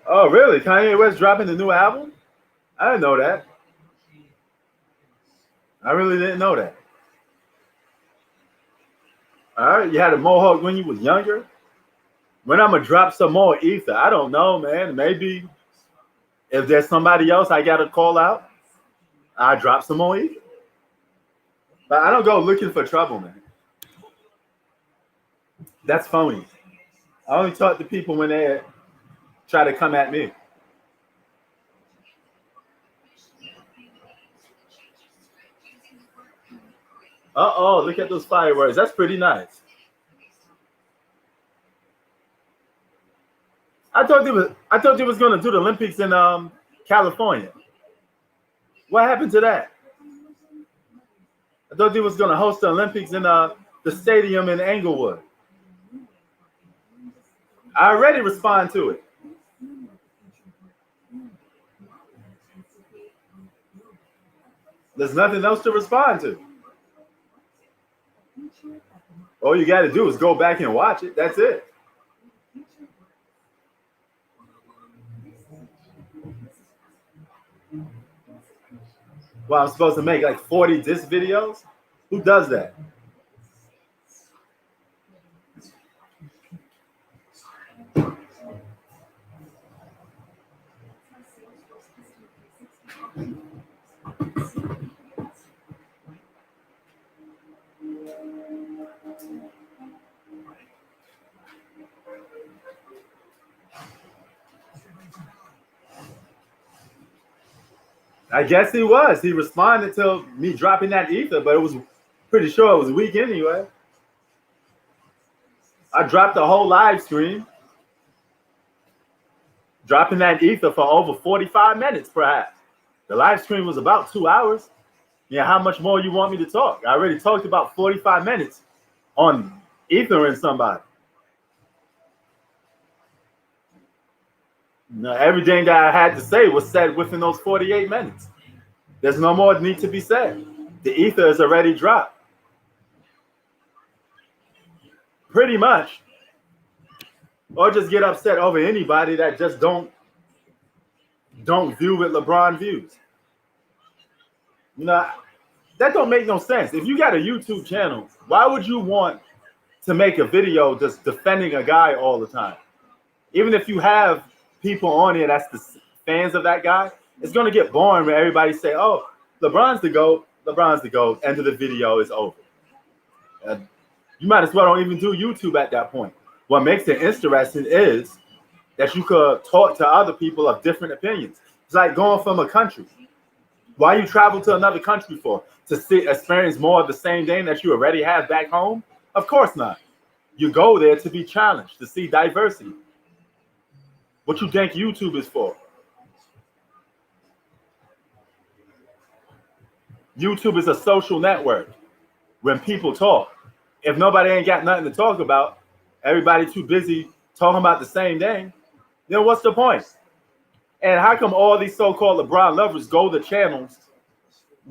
Oh, really? Kanye West dropping the new album? I didn't know that. I really didn't know that. All right, you had a mohawk when you was younger. When I'm gonna drop some more ether, I don't know, man. Maybe if there's somebody else I gotta call out, I drop some more ether. But I don't go looking for trouble, man. That's phony. I only talk to people when they try to come at me. Uh-oh, look at those fireworks. That's pretty nice. I thought they was gonna do the Olympics in California. What happened to that? I thought they was gonna host the Olympics in the stadium in Englewood. I already respond to it. There's nothing else to respond to. All you got to do is go back and watch it. That's it. Well, I'm supposed to make like 40 disc videos? Who does that? I guess he was. He responded to me dropping that ether, but it was pretty sure it was weak anyway. I dropped the whole live stream, dropping that ether for over 45 minutes, perhaps. The live stream was about 2 hours. Yeah, how much more you want me to talk? I already talked about 45 minutes on ethering somebody. No, everything that I had to say was said within those 48 minutes. There's no more need to be said. The ether is already dropped. Pretty much. Or just get upset over anybody that just don't view what LeBron views. No, that don't make no sense. If you got a YouTube channel, why would you want to make a video just defending a guy all the time? Even if you have people on here that's the fans of that guy, it's going to get boring when everybody say, oh, LeBron's the GOAT, LeBron's the GOAT, end of the video is over. You might as well don't even do YouTube at that point. What makes it interesting is that you could talk to other people of different opinions. It's like going from a country. Why you travel to another country for? To experience more of the same thing that you already have back home? Of course not. You go there to be challenged, to see diversity. What you think YouTube is for? YouTube is a social network when people talk. If nobody ain't got nothing to talk about, everybody too busy talking about the same thing, then what's the point? And how come all these so-called LeBron lovers go to channels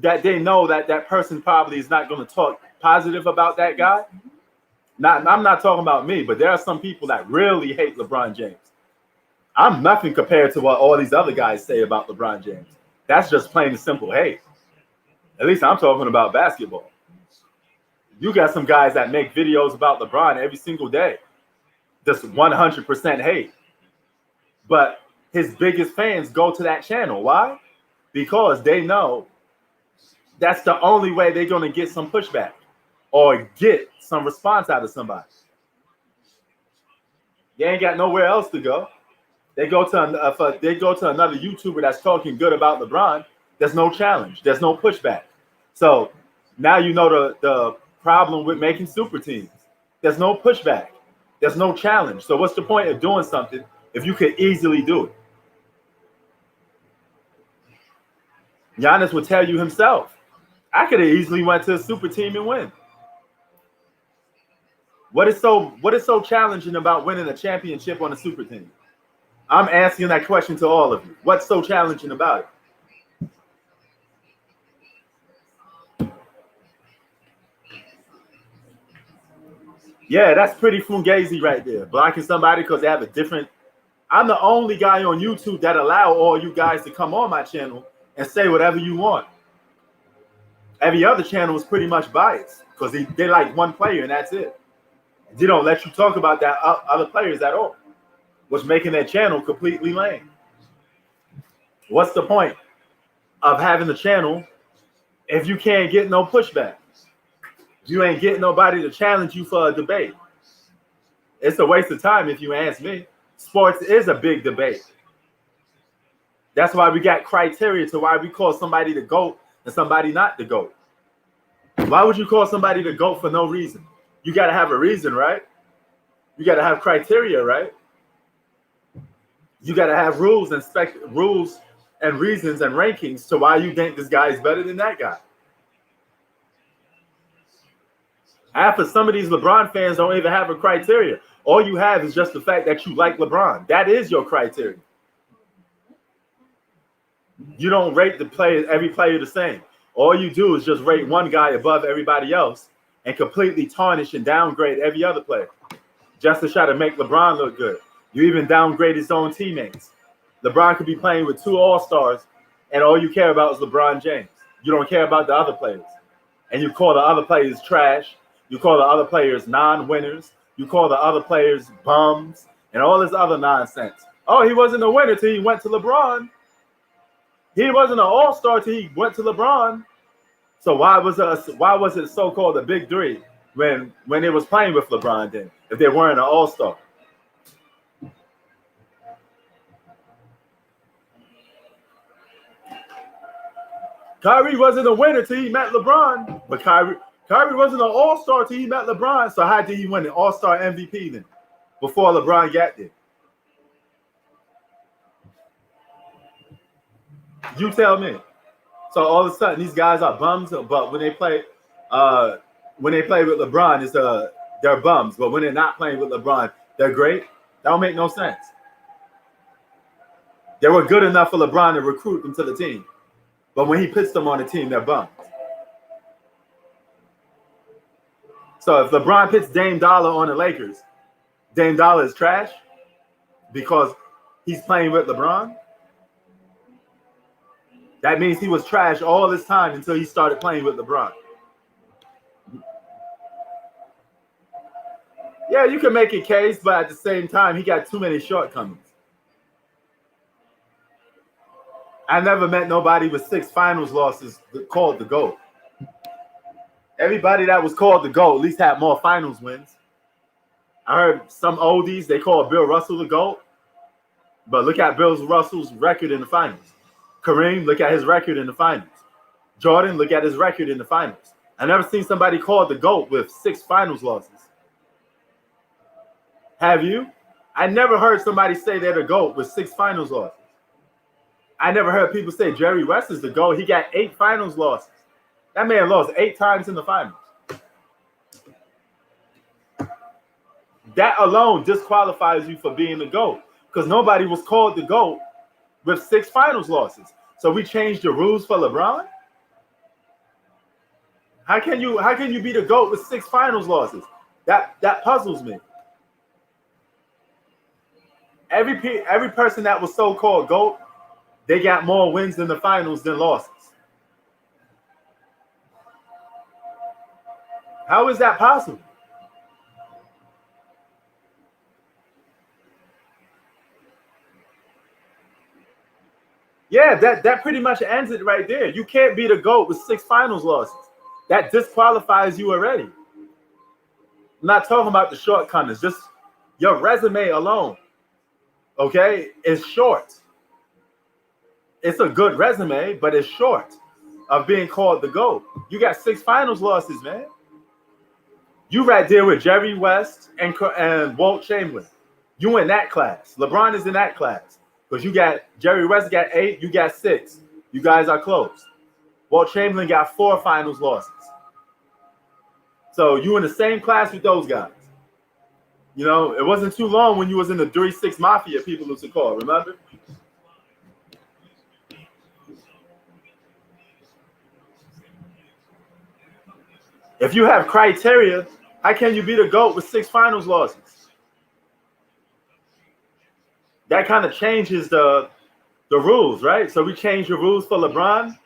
that they know that that person probably is not going to talk positive about that guy? I'm not talking about me, but there are some people that really hate LeBron James. I'm nothing compared to what all these other guys say about LeBron James. That's just plain and simple hate. At least I'm talking about basketball. You got some guys that make videos about LeBron every single day. Just 100% hate. But his biggest fans go to that channel. Why? Because they know that's the only way they're going to get some pushback or get some response out of somebody. They ain't got nowhere else to go. They go to another YouTuber that's talking good about LeBron. There's no challenge. There's no pushback. So now you know the problem with making super teams. There's no pushback. There's no challenge. So what's the point of doing something if you could easily do it? Giannis would tell you himself, I could have easily went to a super team and win. What is so challenging about winning a championship on a super team? I'm asking that question to all of you. What's so challenging about it? Yeah, that's pretty fugazi right there. Blocking somebody because they have a different. I'm the only guy on YouTube that allow all you guys to come on my channel and say whatever you want. Every other channel is pretty much biased because they like one player and that's it. They don't let you talk about that other players at all, which making that channel completely lame. What's the point of having the channel if you can't get no pushback? You ain't getting nobody to challenge you for a debate. It's a waste of time if you ask me. Sports is a big debate. That's why we got criteria to why we call somebody the GOAT and somebody not the GOAT. Why would you call somebody the GOAT for no reason? You got to have a reason, right? You got to have criteria, right? You got to have rules and reasons and rankings to why you think this guy is better than that guy. Half of some of these LeBron fans don't even have a criteria. All you have is just the fact that you like LeBron. That is your criteria. You don't rate every player the same. All you do is just rate one guy above everybody else and completely tarnish and downgrade every other player just to try to make LeBron look good. You even downgrade his own teammates. LeBron could be playing with 2 All-Stars and all you care about is LeBron James. You don't care about the other players. And you call the other players trash. You call the other players non-winners. You call the other players bums and all this other nonsense. Oh, he wasn't a winner till he went to LeBron. He wasn't an all-star till he went to LeBron. So why was it so-called a big three when they was playing with LeBron then, if they weren't an all-star? Kyrie wasn't a winner till he met LeBron, but Kyrie wasn't an all-star till he met LeBron. So how did he win an all-star MVP then before LeBron got there? You tell me. So all of a sudden these guys are bums, but when they play with LeBron, they're bums. But when they're not playing with LeBron, they're great. That don't make no sense. They were good enough for LeBron to recruit them to the team. But when he puts them on the team, they're bums. So if LeBron puts Dame Dollar on the Lakers, Dame Dollar is trash because he's playing with LeBron. That means he was trash all this time until he started playing with LeBron. Yeah, you can make a case, but at the same time, he got too many shortcomings. I never met nobody with 6 finals losses called the GOAT. Everybody that was called the GOAT at least had more finals wins. I heard some oldies, they call Bill Russell the GOAT. But look at Bill Russell's record in the finals. Kareem, look at his record in the finals. Jordan, look at his record in the finals. I never seen somebody called the GOAT with 6 finals losses. Have you? I never heard somebody say they're the GOAT with 6 finals losses. I never heard people say Jerry West is the GOAT. He got 8 finals losses. That man lost 8 times in the finals. That alone disqualifies you for being the GOAT because nobody was called the GOAT with 6 finals losses. So we changed the rules for LeBron? How can you be the GOAT with 6 finals losses? That puzzles me. Every person that was so-called GOAT, they got more wins in the finals than losses. How is that possible? Yeah, that pretty much ends it right there. You can't be the GOAT with 6 finals losses. That disqualifies you already. I'm not talking about the shortcomings, just your resume alone. Okay, it's short. It's a good resume, but it's short of being called the GOAT. You got 6 finals losses, man. You right there with Jerry West and Walt Chamberlain. You in that class. LeBron is in that class. Because you got Jerry West got 8, you got 6. You guys are close. Walt Chamberlain got 4 finals losses. So you in the same class with those guys. You know, it wasn't too long when you was in the 3-6 Mafia, people used to call, remember? If you have criteria, how can you be the GOAT with 6 finals losses? That kind of changes the rules, right? So we change the rules for LeBron.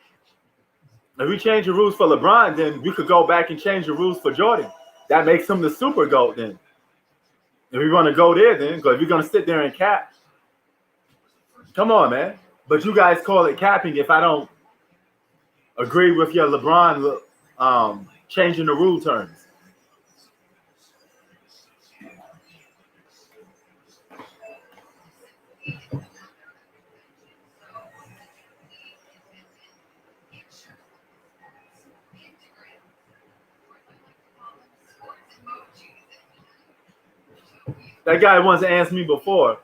If we change the rules for LeBron, then we could go back and change the rules for Jordan. That makes him the super GOAT then. If we want to go there, then, because if you're going to sit there and cap, come on, man. But you guys call it capping if I don't agree with your LeBron changing the rule terms. That guy once asked me before,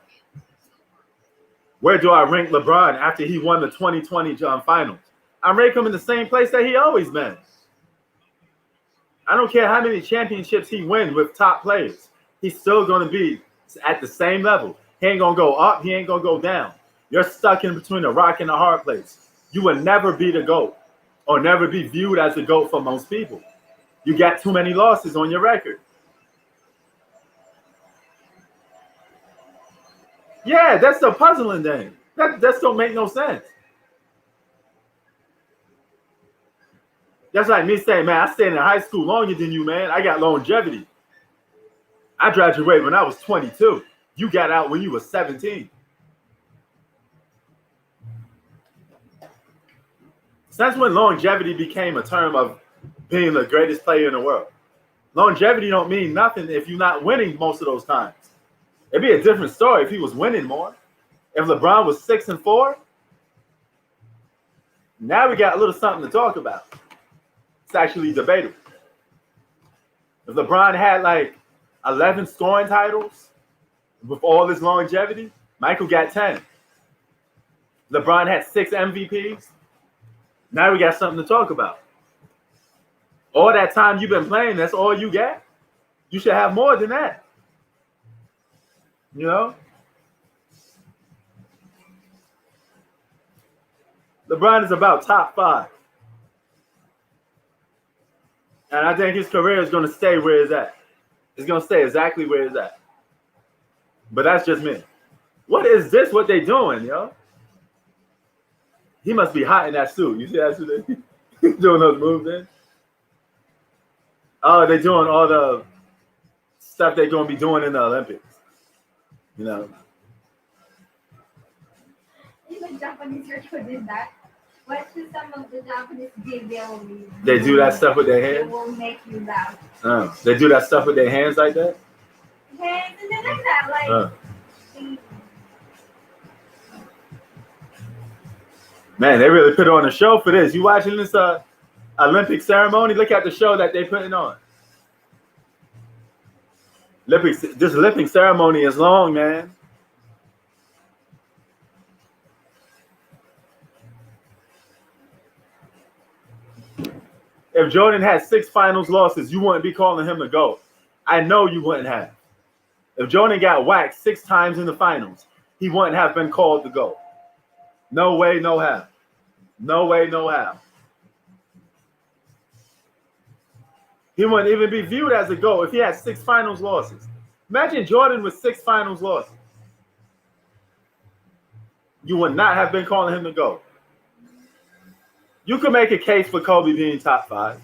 where do I rank LeBron after he won the 2020 finals? I rank him in the same place that he always been. I don't care how many championships he wins with top players. He's still going to be at the same level. He ain't going to go up. He ain't going to go down. You're stuck in between a rock and a hard place. You will never be the GOAT or never be viewed as the GOAT for most people. You got too many losses on your record. Yeah, that's the puzzling thing. That don't make no sense. That's like me saying, man, I stayed in high school longer than you, man. I got longevity. I graduated when I was 22. You got out when you were 17. Since when longevity became a term of being the greatest player in the world? Longevity don't mean nothing if you're not winning most of those times. It'd be a different story if he was winning more. If LeBron was 6-4, now we got a little something to talk about. It's actually debatable. If LeBron had like 11 scoring titles with all his longevity, Michael got 10. LeBron had 6 MVPs. Now we got something to talk about. All that time you've been playing, that's all you got? You should have more than that. You know? LeBron is about top 5. And I think his career is going to stay where it's at. It's going to stay exactly where it's at. But that's just me. What is this? What they doing, yo? He must be hot in that suit. You see that suit? He's doing those moves in. Oh, they're doing all the stuff they're going to be doing in the Olympics. You know. Even Japanese people did that. Watch some of the Japanese video. They do that stuff with their hands? They will make you laugh. They do that stuff with their hands like that? Hands and then like that. Man, they really put on a show for this. You watching this Olympic ceremony? Look at the show that they putting on. This Olympic ceremony is long, man. If Jordan had 6 finals losses, you wouldn't be calling him the GOAT. I know you wouldn't have. If Jordan got whacked 6 times in the finals, he wouldn't have been called the GOAT. No way, no how. No way, no how. He wouldn't even be viewed as a GOAT if he had 6 finals losses. Imagine Jordan with 6 finals losses. You would not have been calling him the GOAT. You could make a case for Kobe being top 5.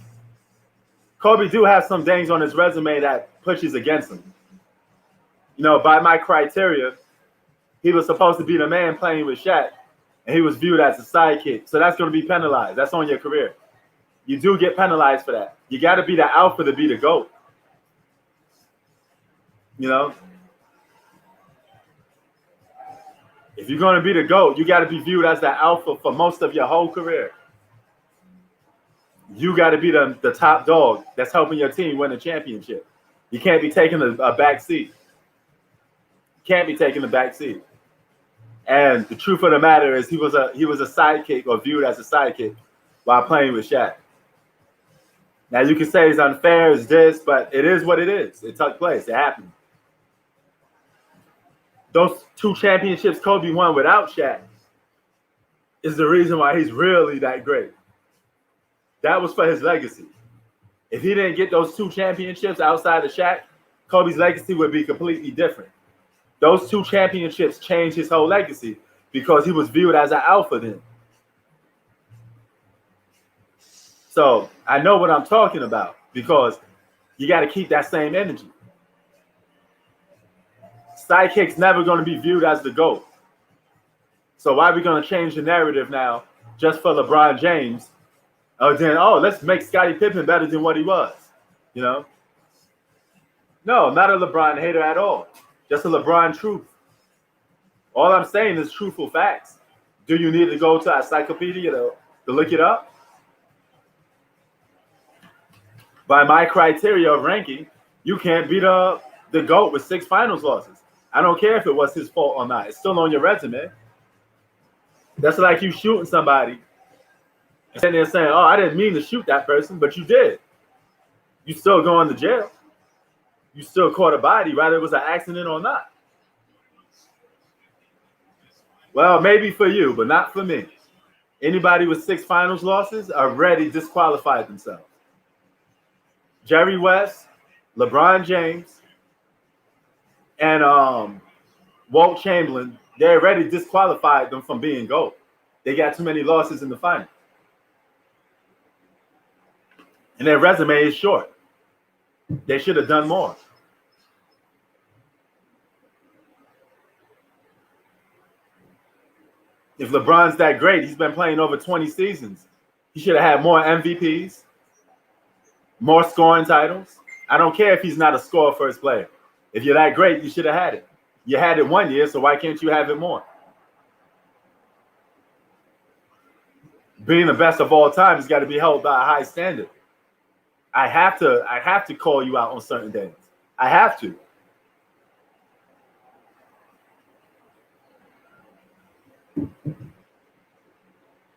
Kobe do have some things on his resume that pushes against him. You know, by my criteria, he was supposed to be the man playing with Shaq, and he was viewed as a sidekick. So that's going to be penalized. That's on your career. You do get penalized for that. You got to be the alpha to be the GOAT. You know? If you're going to be the GOAT, you got to be viewed as the alpha for most of your whole career. You got to be the top dog that's helping your team win a championship. You can't be taking a back seat. Can't be taking the back seat. And the truth of the matter is he was a sidekick or viewed as a sidekick while playing with Shaq. Now you can say it's unfair, it's this, but it is what it is. It took place. It happened. Those 2 championships Kobe won without Shaq is the reason why he's really that great. That was for his legacy. If he didn't get those 2 championships outside of Shaq, Kobe's legacy would be completely different. Those 2 championships changed his whole legacy because he was viewed as an alpha then. So I know what I'm talking about because you got to keep that same energy. Sidekick's never going to be viewed as the GOAT. So why are we going to change the narrative now just for LeBron James? Let's make Scottie Pippen better than what he was. You know? No, not a LeBron hater at all. Just a LeBron truth. All I'm saying is truthful facts. Do you need to go to a encyclopedia to look it up? By my criteria of ranking, you can't beat the GOAT with 6 finals losses. I don't care if it was his fault or not. It's still on your resume. That's like you shooting somebody and they're saying, oh, I didn't mean to shoot that person, but you did. You still going to jail. You still caught a body, whether it was an accident or not. Well, maybe for you, but not for me. Anybody with 6 finals losses already disqualified themselves. Jerry West, LeBron James, and Walt Chamberlain, they already disqualified them from being GOAT. They got too many losses in the final. And their resume is short. They should have done more. If LeBron's that great, he's been playing over 20 seasons. He should have had more MVPs, more scoring titles. I don't care if he's not a scorer first player. If you're that great, you should have had it. You had it one year, so why can't you have it more? Being the best of all time has got to be held by a high standard. I have to call you out on certain days. I have to.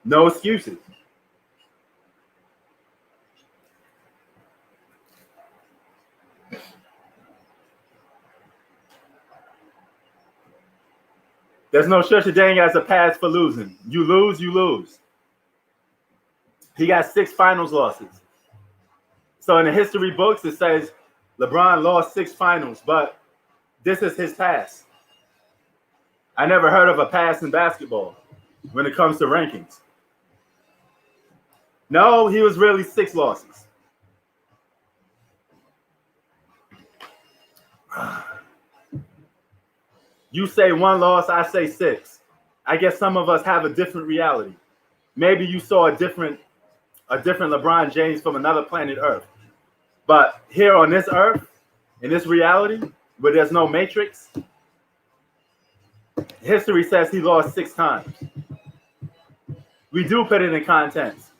No excuses. There's no such a thing as a pass for losing. You lose, you lose. He got 6 finals losses. So in the history books, it says LeBron lost 6 finals, but this is his pass. I never heard of a pass in basketball when it comes to rankings. No, he was really 6 losses. You say 1 loss, I say 6. I guess some of us have a different reality. Maybe you saw a different LeBron James from another planet Earth. But here on this Earth, in this reality, where there's no matrix, history says he lost 6 times. We do put it in context.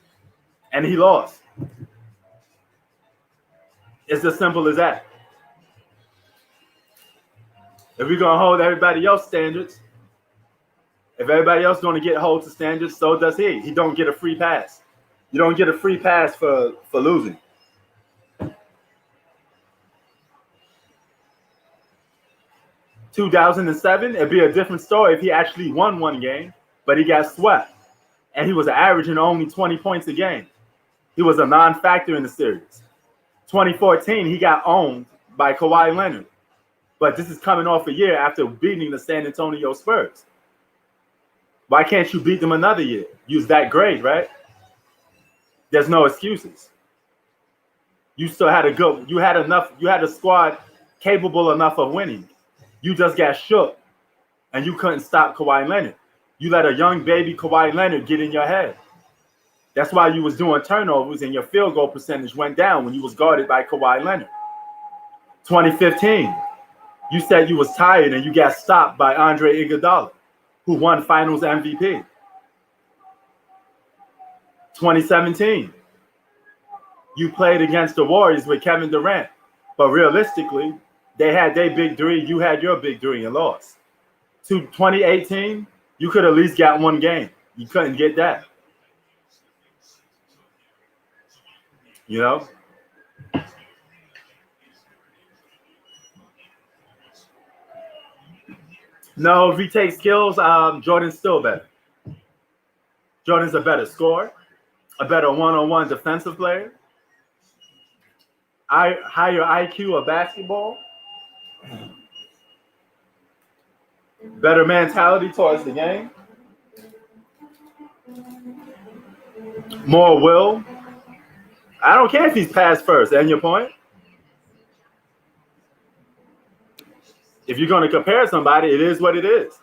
And he lost. It's as simple as that. If we're going to hold everybody else standards, if everybody else going to get held to standards, so does he. He don't get a free pass. You don't get a free pass for losing. In 2007, it'd be a different story if he actually won 1 game, but he got swept. And he was averaging only 20 points a game. He was a non-factor in the series. 2014, he got owned by Kawhi Leonard. But this is coming off a year after beating the San Antonio Spurs. Why can't you beat them another year? Use that grade, right? There's no excuses. You still had you had a squad capable enough of winning. You just got shook and you couldn't stop Kawhi Leonard. You let a young baby Kawhi Leonard get in your head. That's why you was doing turnovers and your field goal percentage went down when you was guarded by Kawhi Leonard. 2015, you said you was tired and you got stopped by Andre Iguodala, who won Finals MVP. 2017, you played against the Warriors with Kevin Durant, but realistically, they had their big 3, you had your big 3 and lost. To 2018, you could at least got 1 game. You couldn't get that. You know? No, if we take skills, Jordan's still better. Jordan's a better scorer, a better one-on-one defensive player, higher IQ of basketball, better mentality towards the game, more will. I don't care if he's passed first. And your point? If you're going to compare somebody, it is what it is.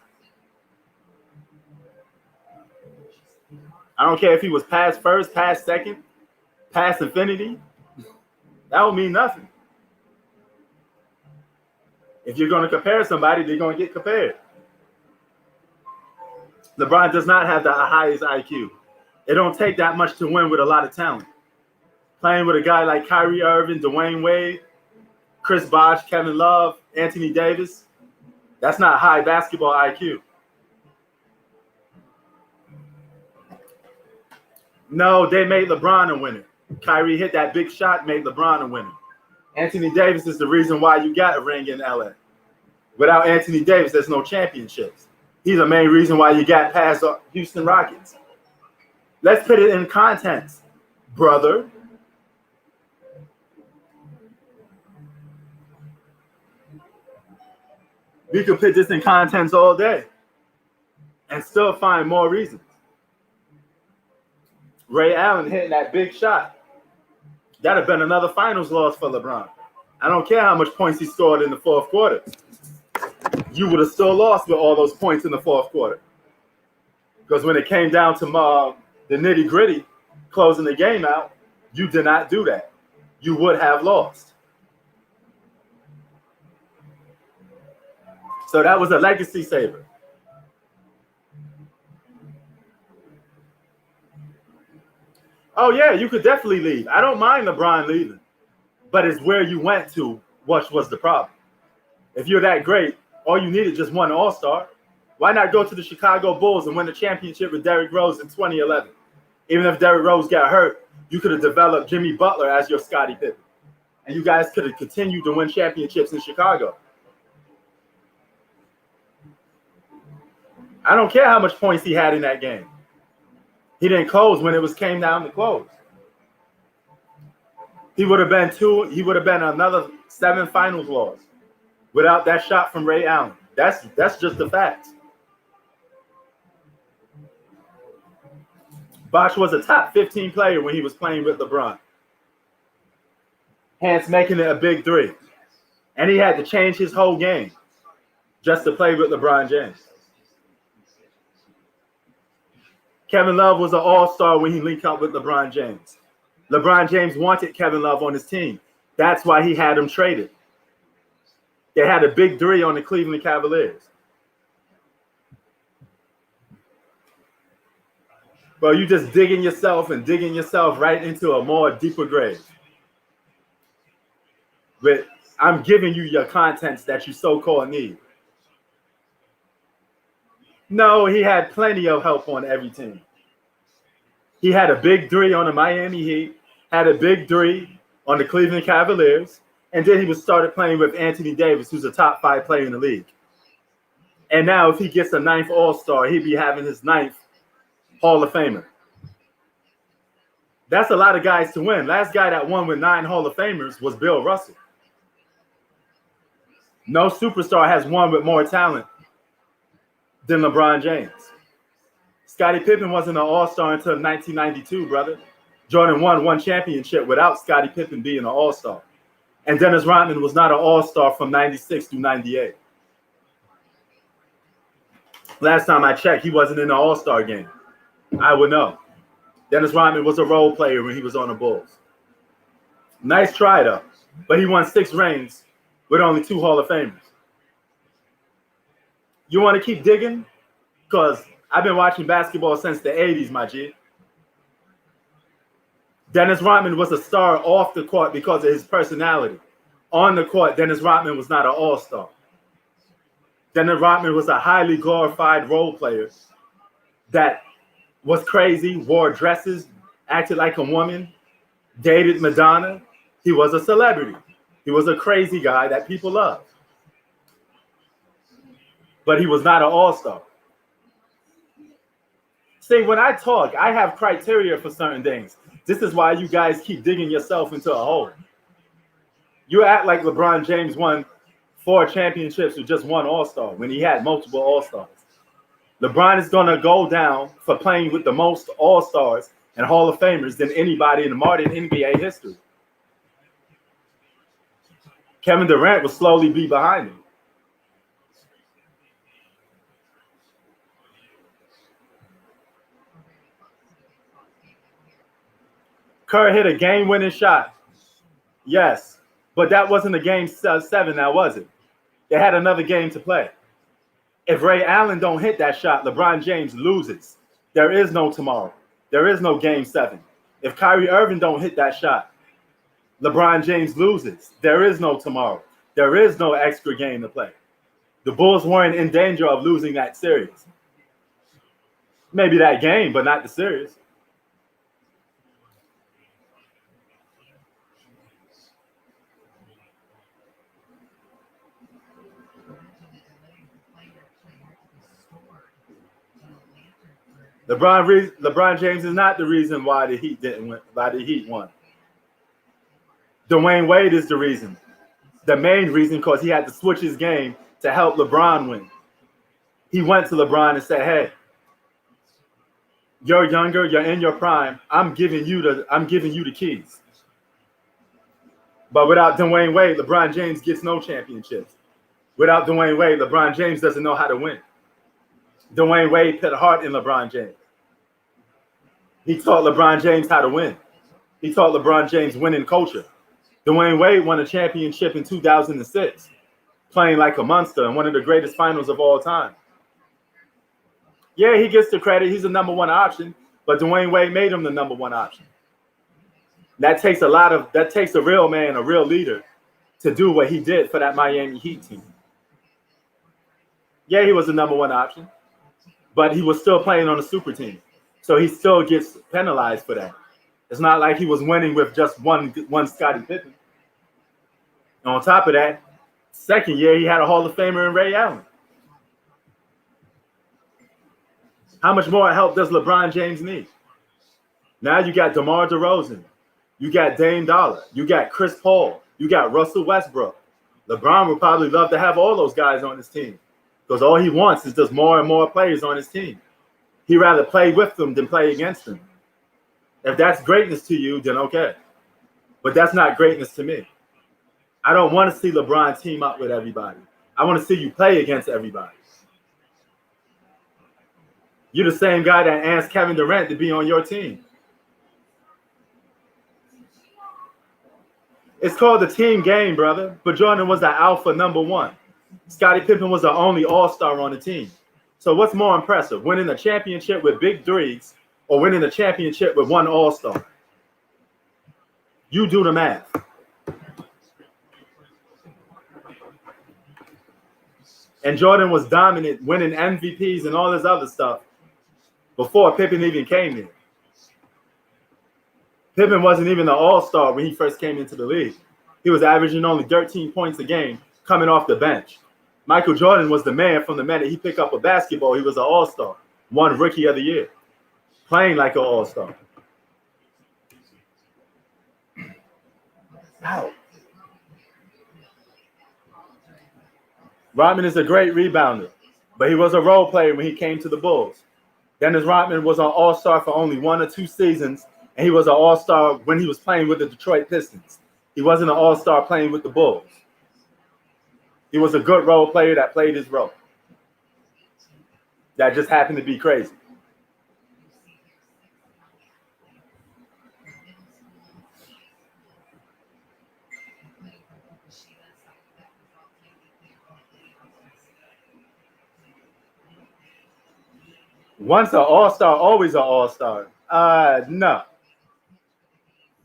I don't care if he was past first, past second, past infinity. That would mean nothing. If you're going to compare somebody, they're going to get compared. LeBron does not have the highest IQ. It don't take that much to win with a lot of talent. Playing with a guy like Kyrie Irving, Dwayne Wade, Chris Bosh, Kevin Love, Anthony Davis, that's not high basketball IQ. No, they made LeBron a winner. Kyrie hit that big shot, made LeBron a winner. Anthony Davis is the reason why you got a ring in LA. Without Anthony Davis, there's no championships. He's the main reason why you got past Houston Rockets. Let's put it in context, brother. We could put this in context all day and still find more reasons. Ray Allen hitting that big shot. That'd have been another finals loss for LeBron. I don't care how much points he scored in the fourth quarter. You would have still lost with all those points in the fourth quarter. Because when it came down to the nitty-gritty, closing the game out, you did not do that. You would have lost. So that was a legacy saver. Oh, yeah, you could definitely leave. I don't mind LeBron leaving. But it's where you went to, what was the problem. If you're that great, all you needed just one All-Star. Why not go to the Chicago Bulls and win the championship with Derrick Rose in 2011? Even if Derrick Rose got hurt, you could have developed Jimmy Butler as your Scottie Pippen. And you guys could have continued to win championships in Chicago. I don't care how much points he had in that game. He didn't close when it came down to close. He would have been another 7 finals loss without that shot from Ray Allen. That's just the facts. Bosh was a top 15 player when he was playing with LeBron. Hence making it a big 3. And he had to change his whole game just to play with LeBron James. Kevin Love was an all-star when he linked up with LeBron James. LeBron James wanted Kevin Love on his team. That's why he had him traded. They had a big 3 on the Cleveland Cavaliers. Well, you just digging yourself right into a more deeper grave. But I'm giving you your contents that you so-called need. No, he had plenty of help on every team. He had a big 3 on the Miami Heat, had a big 3 on the Cleveland Cavaliers, and then he started playing with Anthony Davis, who's a top 5 player in the league. And now if he gets a 9th All-Star, he'd be having his 9th Hall of Famer. That's a lot of guys to win. Last guy that won with 9 Hall of Famers was Bill Russell. No superstar has won with more talent than LeBron James. Scottie Pippen wasn't an all-star until 1992, brother. Jordan won 1 championship without Scottie Pippen being an all-star. And Dennis Rodman was not an all-star from 96 through 98. Last time I checked, he wasn't in the all-star game. I would know. Dennis Rodman was a role player when he was on the Bulls. Nice try, though. But he won 6 rings with only 2 Hall of Famers. You want to keep digging? Because I've been watching basketball since the 80s, my G. Dennis Rodman was a star off the court because of his personality. On the court, Dennis Rodman was not an all-star. Dennis Rodman was a highly glorified role player that was crazy, wore dresses, acted like a woman, dated Madonna. He was a celebrity. He was a crazy guy that people loved. But he was not an all-star. See, when I talk, I have criteria for certain things. This is why you guys keep digging yourself into a hole. You act like LeBron James won 4 championships with just 1 all-star when he had multiple all-stars. LeBron is going to go down for playing with the most all-stars and Hall of Famers than anybody in the modern NBA history. Kevin Durant will slowly be behind him. Curry hit a game-winning shot. Yes, but that wasn't a game 7 now, was it? They had another game to play. If Ray Allen don't hit that shot, LeBron James loses. There is no tomorrow. There is no game 7. If Kyrie Irving don't hit that shot, LeBron James loses. There is no tomorrow. There is no extra game to play. The Bulls weren't in danger of losing that series. Maybe that game, but not the series. LeBron James is not the reason why the Heat didn't win, why the Heat won. Dwayne Wade is the reason. The main reason, because he had to switch his game to help LeBron win. He went to LeBron and said, hey, you're younger, you're in your prime. I'm giving you the keys. But without Dwayne Wade, LeBron James gets no championships. Without Dwayne Wade, LeBron James doesn't know how to win. Dwayne Wade put heart in LeBron James. He taught LeBron James how to win. He taught LeBron James winning culture. Dwayne Wade won a championship in 2006, playing like a monster in one of the greatest finals of all time. Yeah, he gets the credit. He's the number one option, but Dwayne Wade made him the number one option. That takes a real man, a real leader, to do what he did for that Miami Heat team. Yeah, he was the number one option, but he was still playing on a super team. So he still gets penalized for that. It's not like he was winning with just one Scottie Pippen. And on top of that, second year, he had a Hall of Famer in Ray Allen. How much more help does LeBron James need? Now you got DeMar DeRozan. You got Dame Dollar. You got Chris Paul. You got Russell Westbrook. LeBron would probably love to have all those guys on his team because all he wants is just more and more players on his team. He'd rather play with them than play against them. If that's greatness to you, then okay. But that's not greatness to me. I don't want to see LeBron team up with everybody. I want to see you play against everybody. You're the same guy that asked Kevin Durant to be on your team. It's called the team game, brother. But Jordan was the alpha number one. Scottie Pippen was the only all-star on the team. So what's more impressive, winning a championship with big threes or winning a championship with one all-star? You do the math. And Jordan was dominant, winning MVPs and all this other stuff before Pippen even came in. Pippen wasn't even an all-star when he first came into the league. He was averaging only 13 points a game coming off the bench. Michael Jordan was the man from the minute he picked up a basketball. He was an all-star, won Rookie of the Year, playing like an all-star. Ow. Rodman is a great rebounder, but he was a role player when he came to the Bulls. Dennis Rodman was an all-star for only 1 or 2 seasons, and he was an all-star when he was playing with the Detroit Pistons. He wasn't an all-star playing with the Bulls. He was a good role player that played his role. That just happened to be crazy. Once an all-star, always an all-star. No.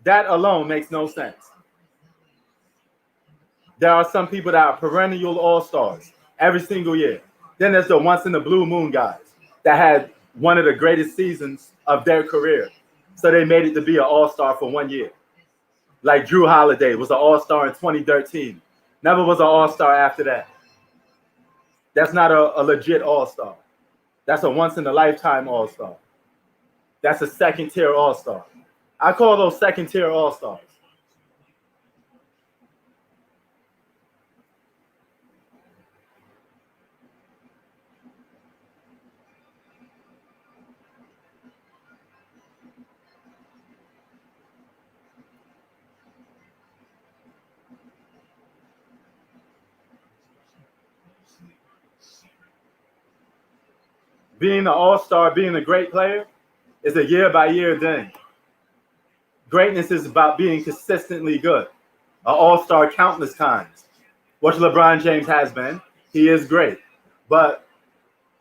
That alone makes no sense. There are some people that are perennial all-stars every single year. Then there's the once-in-the-blue-moon guys that had one of the greatest seasons of their career. So they made it to be an all-star for 1 year. Like Drew Holiday was an all-star in 2013. Never was an all-star after that. That's not a legit all-star. That's a once-in-a-lifetime all-star. That's a second-tier all-star. I call those second-tier all-stars. Being an all-star, being a great player, is a year-by-year thing. Greatness is about being consistently good. An all-star countless times, which LeBron James has been. He is great. But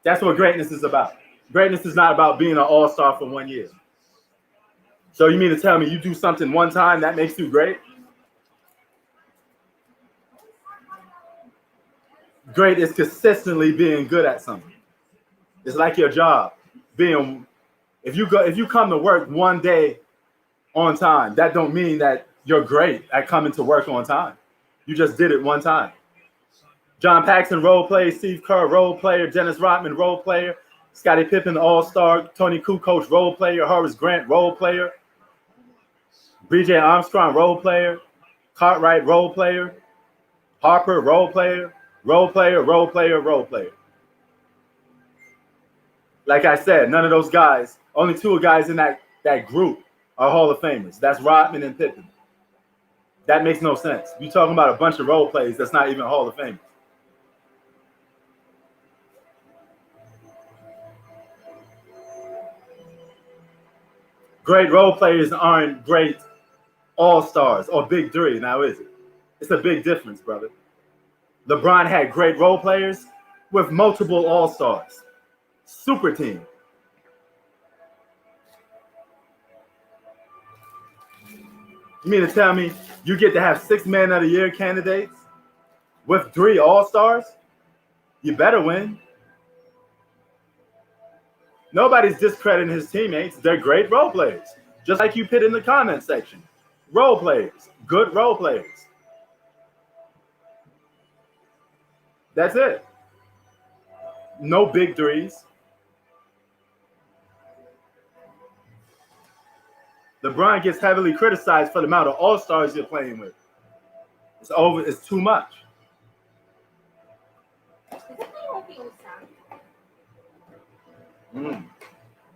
that's what greatness is about. Greatness is not about being an all-star for 1 year. So you mean to tell me you do something one time that makes you great? Great is consistently being good at something. It's like your job. If you come to work one day on time, that don't mean that you're great at coming to work on time. You just did it one time. John Paxson, role player. Steve Kerr, role player. Dennis Rodman, role player. Scottie Pippen, all-star. Tony Kukoc, role player. Horace Grant, role player. B.J. Armstrong, role player. Cartwright, role player. Harper, role player. Role player, role player, role player. Like I said, none of those guys, only two guys in that group are Hall of Famers. That's Rodman and Pippen. That makes no sense. You're talking about a bunch of role players that's not even Hall of Famers. Great role players aren't great all-stars or big three, now is it? It's a big difference, brother. LeBron had great role players with multiple all-stars. Super team. You mean to tell me you get to have 6 Man of the Year candidates with 3 all-stars? You better win. Nobody's discrediting his teammates. They're great role players. Just like you put in the comment section. Role players. Good role players. That's it. No big threes. LeBron gets heavily criticized for the amount of all-stars you're playing with. It's over. It's too much.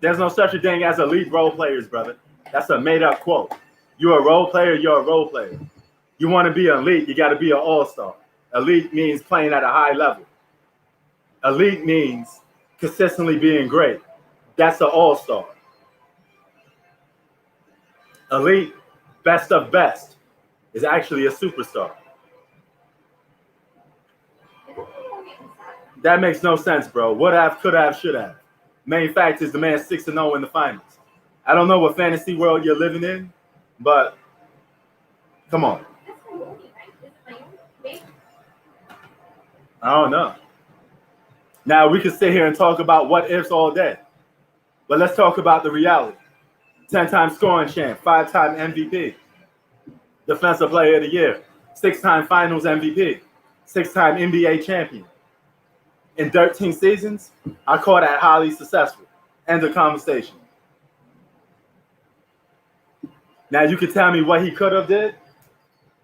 There's no such a thing as elite role players, brother. That's a made-up quote. You're a role player, you're a role player. You want to be elite, you got to be an all-star. Elite means playing at a high level. Elite means consistently being great. That's an all-star. Elite, best of best, is actually a superstar. That makes no sense, bro. Would have, could have, should have. Main fact is the man's 6-0 in the finals. I don't know what fantasy world you're living in, but come on. I don't know. Now, we can sit here and talk about what ifs all day, but let's talk about the reality. 10-time scoring champ, 5-time MVP, defensive player of the year, 6-time finals MVP, 6-time NBA champion. In 13 seasons, I call that highly successful. End of conversation. Now, you can tell me what he could have did,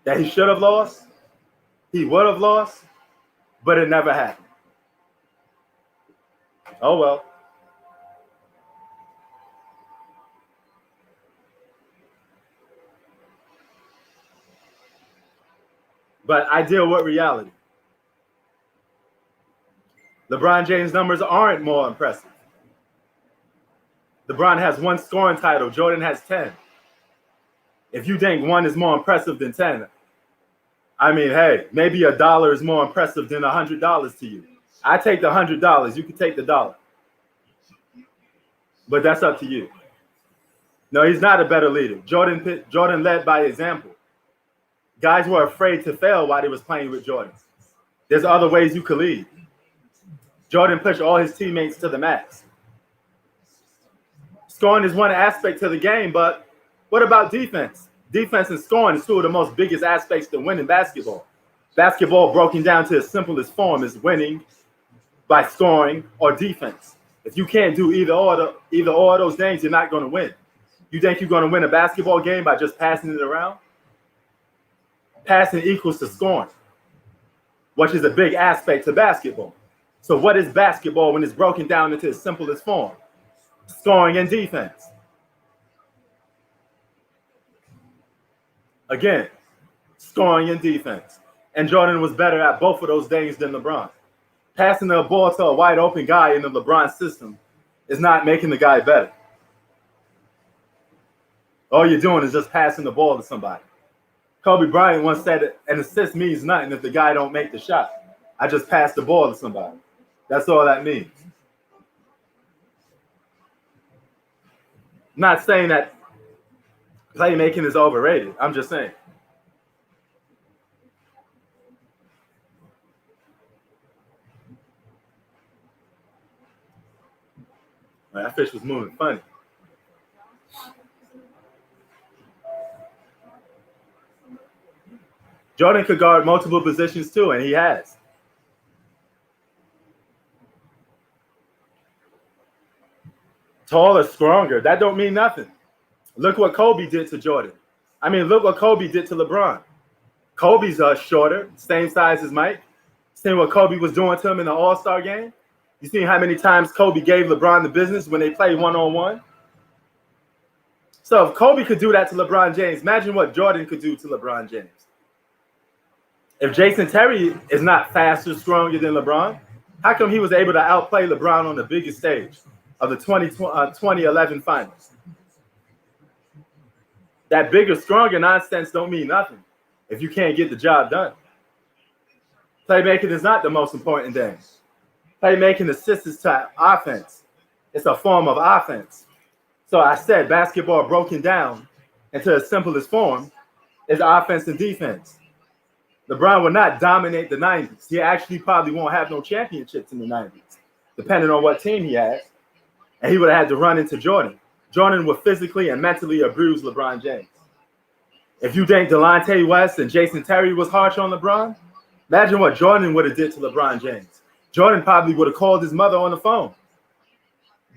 that he should have lost, he would have lost, but it never happened. Oh, well. But I deal with reality. LeBron James' numbers aren't more impressive. LeBron has 1 scoring title. Jordan has 10. If you think 1 is more impressive than 10, I mean, hey, maybe $1 is more impressive than $100 to you. I take the $100. You can take the $1. But that's up to you. No, he's not a better leader. Jordan led by example. Guys were afraid to fail while they was playing with Jordan. There's other ways you could lead. Jordan pushed all his teammates to the max. Scoring is one aspect to the game, but what about defense? Defense and scoring is 2 of the most biggest aspects to winning basketball. Basketball broken down to its simplest form is winning by scoring or defense. If you can't do either or of those things, you're not going to win. You think you're going to win a basketball game by just passing it around? Passing equals to scoring, which is a big aspect to basketball. So what is basketball when it's broken down into its simplest form? Scoring and defense. Again, scoring and defense. And Jordan was better at both of those things than LeBron. Passing the ball to a wide open guy in the LeBron system is not making the guy better. All you're doing is just passing the ball to somebody. Kobe Bryant once said an assist means nothing if the guy don't make the shot. I just passed the ball to somebody. That's all that means. I'm not saying that playmaking is overrated. I'm just saying. That fish was moving funny. Jordan could guard multiple positions too, and he has. Taller, stronger. That don't mean nothing. Look what Kobe did to Jordan. I mean, look what Kobe did to LeBron. Kobe's shorter, same size as Mike. Seen what Kobe was doing to him in the All-Star game? You seen how many times Kobe gave LeBron the business when they played one-on-one? So if Kobe could do that to LeBron James, imagine what Jordan could do to LeBron James. If Jason Terry is not faster, stronger than LeBron, how come he was able to outplay LeBron on the biggest stage of the 2011 finals? That bigger, stronger nonsense don't mean nothing if you can't get the job done. Playmaking is not the most important thing. Playmaking assists to offense. It's a form of offense. So I said basketball broken down into the simplest form is offense and defense. LeBron will not dominate the 90s. He actually probably won't have no championships in the 90s, depending on what team he has. And he would have had to run into Jordan. Jordan would physically and mentally abuse LeBron James. If you think Delonte West and Jason Terry was harsh on LeBron, imagine what Jordan would have did to LeBron James. Jordan probably would have called his mother on the phone.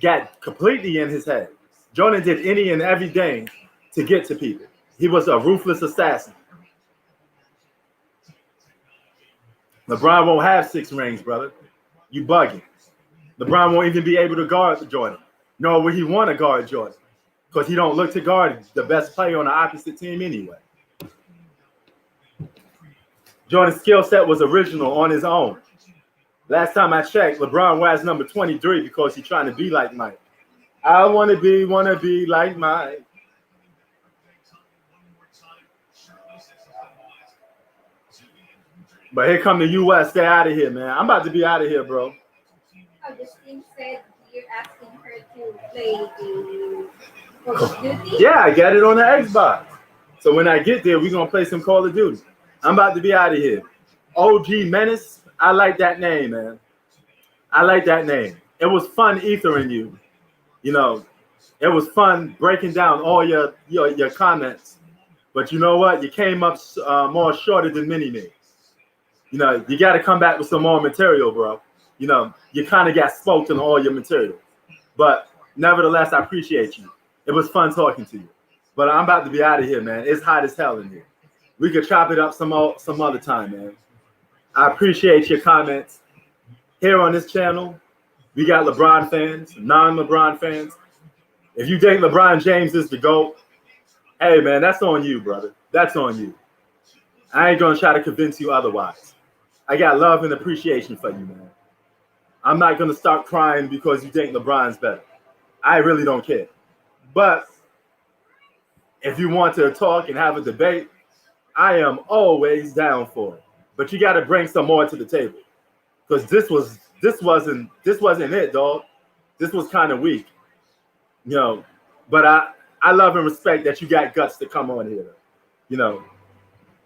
Got completely in his head. Jordan did any and everything to get to people. He was a ruthless assassin. LeBron won't have 6 rings, brother. You bugging. LeBron won't even be able to guard Jordan. Nor will he want to guard Jordan. Because he don't look to guard the best player on the opposite team anyway. Jordan's skill set was original on his own. Last time I checked, LeBron wears number 23 because he's trying to be like Mike. I want to be like Mike. But here come the U.S. Stay out of here, man. I'm about to be out of here, bro. Oh, this thing said you're asking her to play the Call of Duty? Yeah, I got it on the Xbox. So when I get there, we're going to play some Call of Duty. I'm about to be out of here. OG Menace, I like that name, man. I like that name. It was fun ethering you. You know, it was fun breaking down all your comments. But you know what? You came up more shorter than Mini-Me. You know, you got to come back with some more material, bro. You know, you kind of got smoked in all your material. But nevertheless, I appreciate you. It was fun talking to you. But I'm about to be out of here, man. It's hot as hell in here. We could chop it up some other time, man. I appreciate your comments. Here on this channel, we got LeBron fans, non-LeBron fans. If you think LeBron James is the GOAT, hey, man, that's on you, brother. That's on you. I ain't going to try to convince you otherwise. I got love and appreciation for you, man. I'm not going to start crying because you think LeBron's better. I really don't care. But if you want to talk and have a debate, I am always down for it. But you got to bring some more to the table. Because this wasn't it, dog. This was kind of weak. You know, but I love and respect that you got guts to come on here. You know,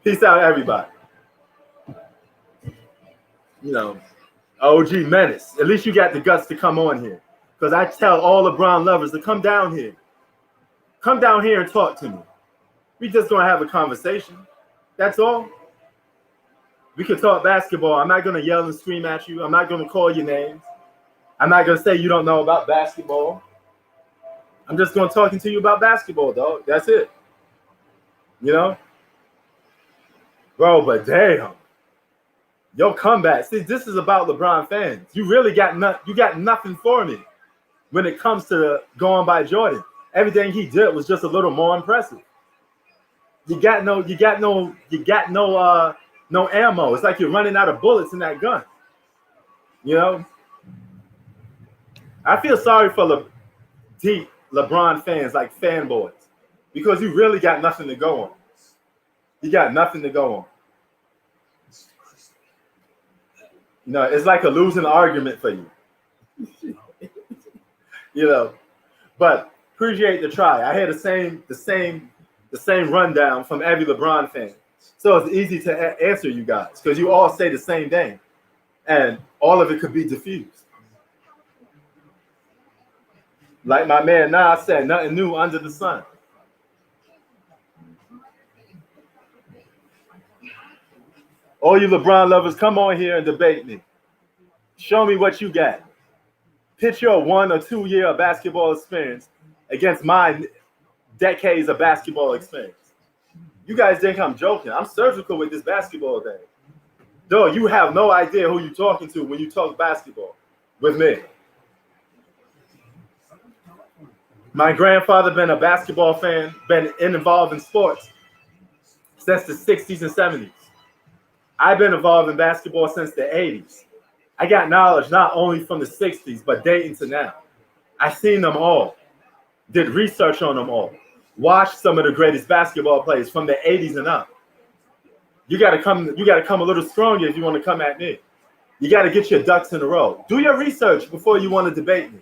peace out, everybody. You know, OG Menace. At least you got the guts to come on here. Because I tell all LeBron lovers to come down here. Come down here and talk to me. We just going to have a conversation. That's all. We can talk basketball. I'm not going to yell and scream at you. I'm not going to call your names. I'm not going to say you don't know about basketball. I'm just going to talk to you about basketball, dog. That's it. You know? Bro, but damn. Yo, comeback. See, this is about LeBron fans. You really got nothing for me when it comes to going by Jordan. Everything he did was just a little more impressive. You got no ammo. It's like you're running out of bullets in that gun. You know? I feel sorry for deep LeBron fans, like fanboys. because you really got nothing to go on. You got nothing to go on. You know, it's like a losing argument for you. You know, but appreciate the try. I had the same rundown from every LeBron fan, so it's easy to answer you guys because you all say the same thing, and all of it could be diffused. Like my man Nas said, nothing new under the sun. All you LeBron lovers, come on here and debate me. Show me what you got. Pitch your 1 or 2 year basketball experience against my decades of basketball experience. You guys think I'm joking. I'm surgical with this basketball thing. Though you have no idea who you're talking to when you talk basketball with me. My grandfather been a basketball fan, been involved in sports since the 60s and 70s. I've been involved in basketball since the 80s. I got knowledge not only from the 60s, but dating to now. I've seen them all, did research on them all, watched some of the greatest basketball players from the 80s and up. You gotta come a little stronger if you want to come at me. You gotta get your ducks in a row. Do your research before you want to debate me.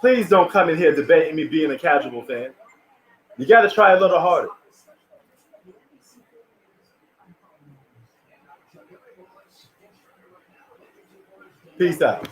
Please don't come in here debating me being a casual fan. You gotta try a little harder. Peace out.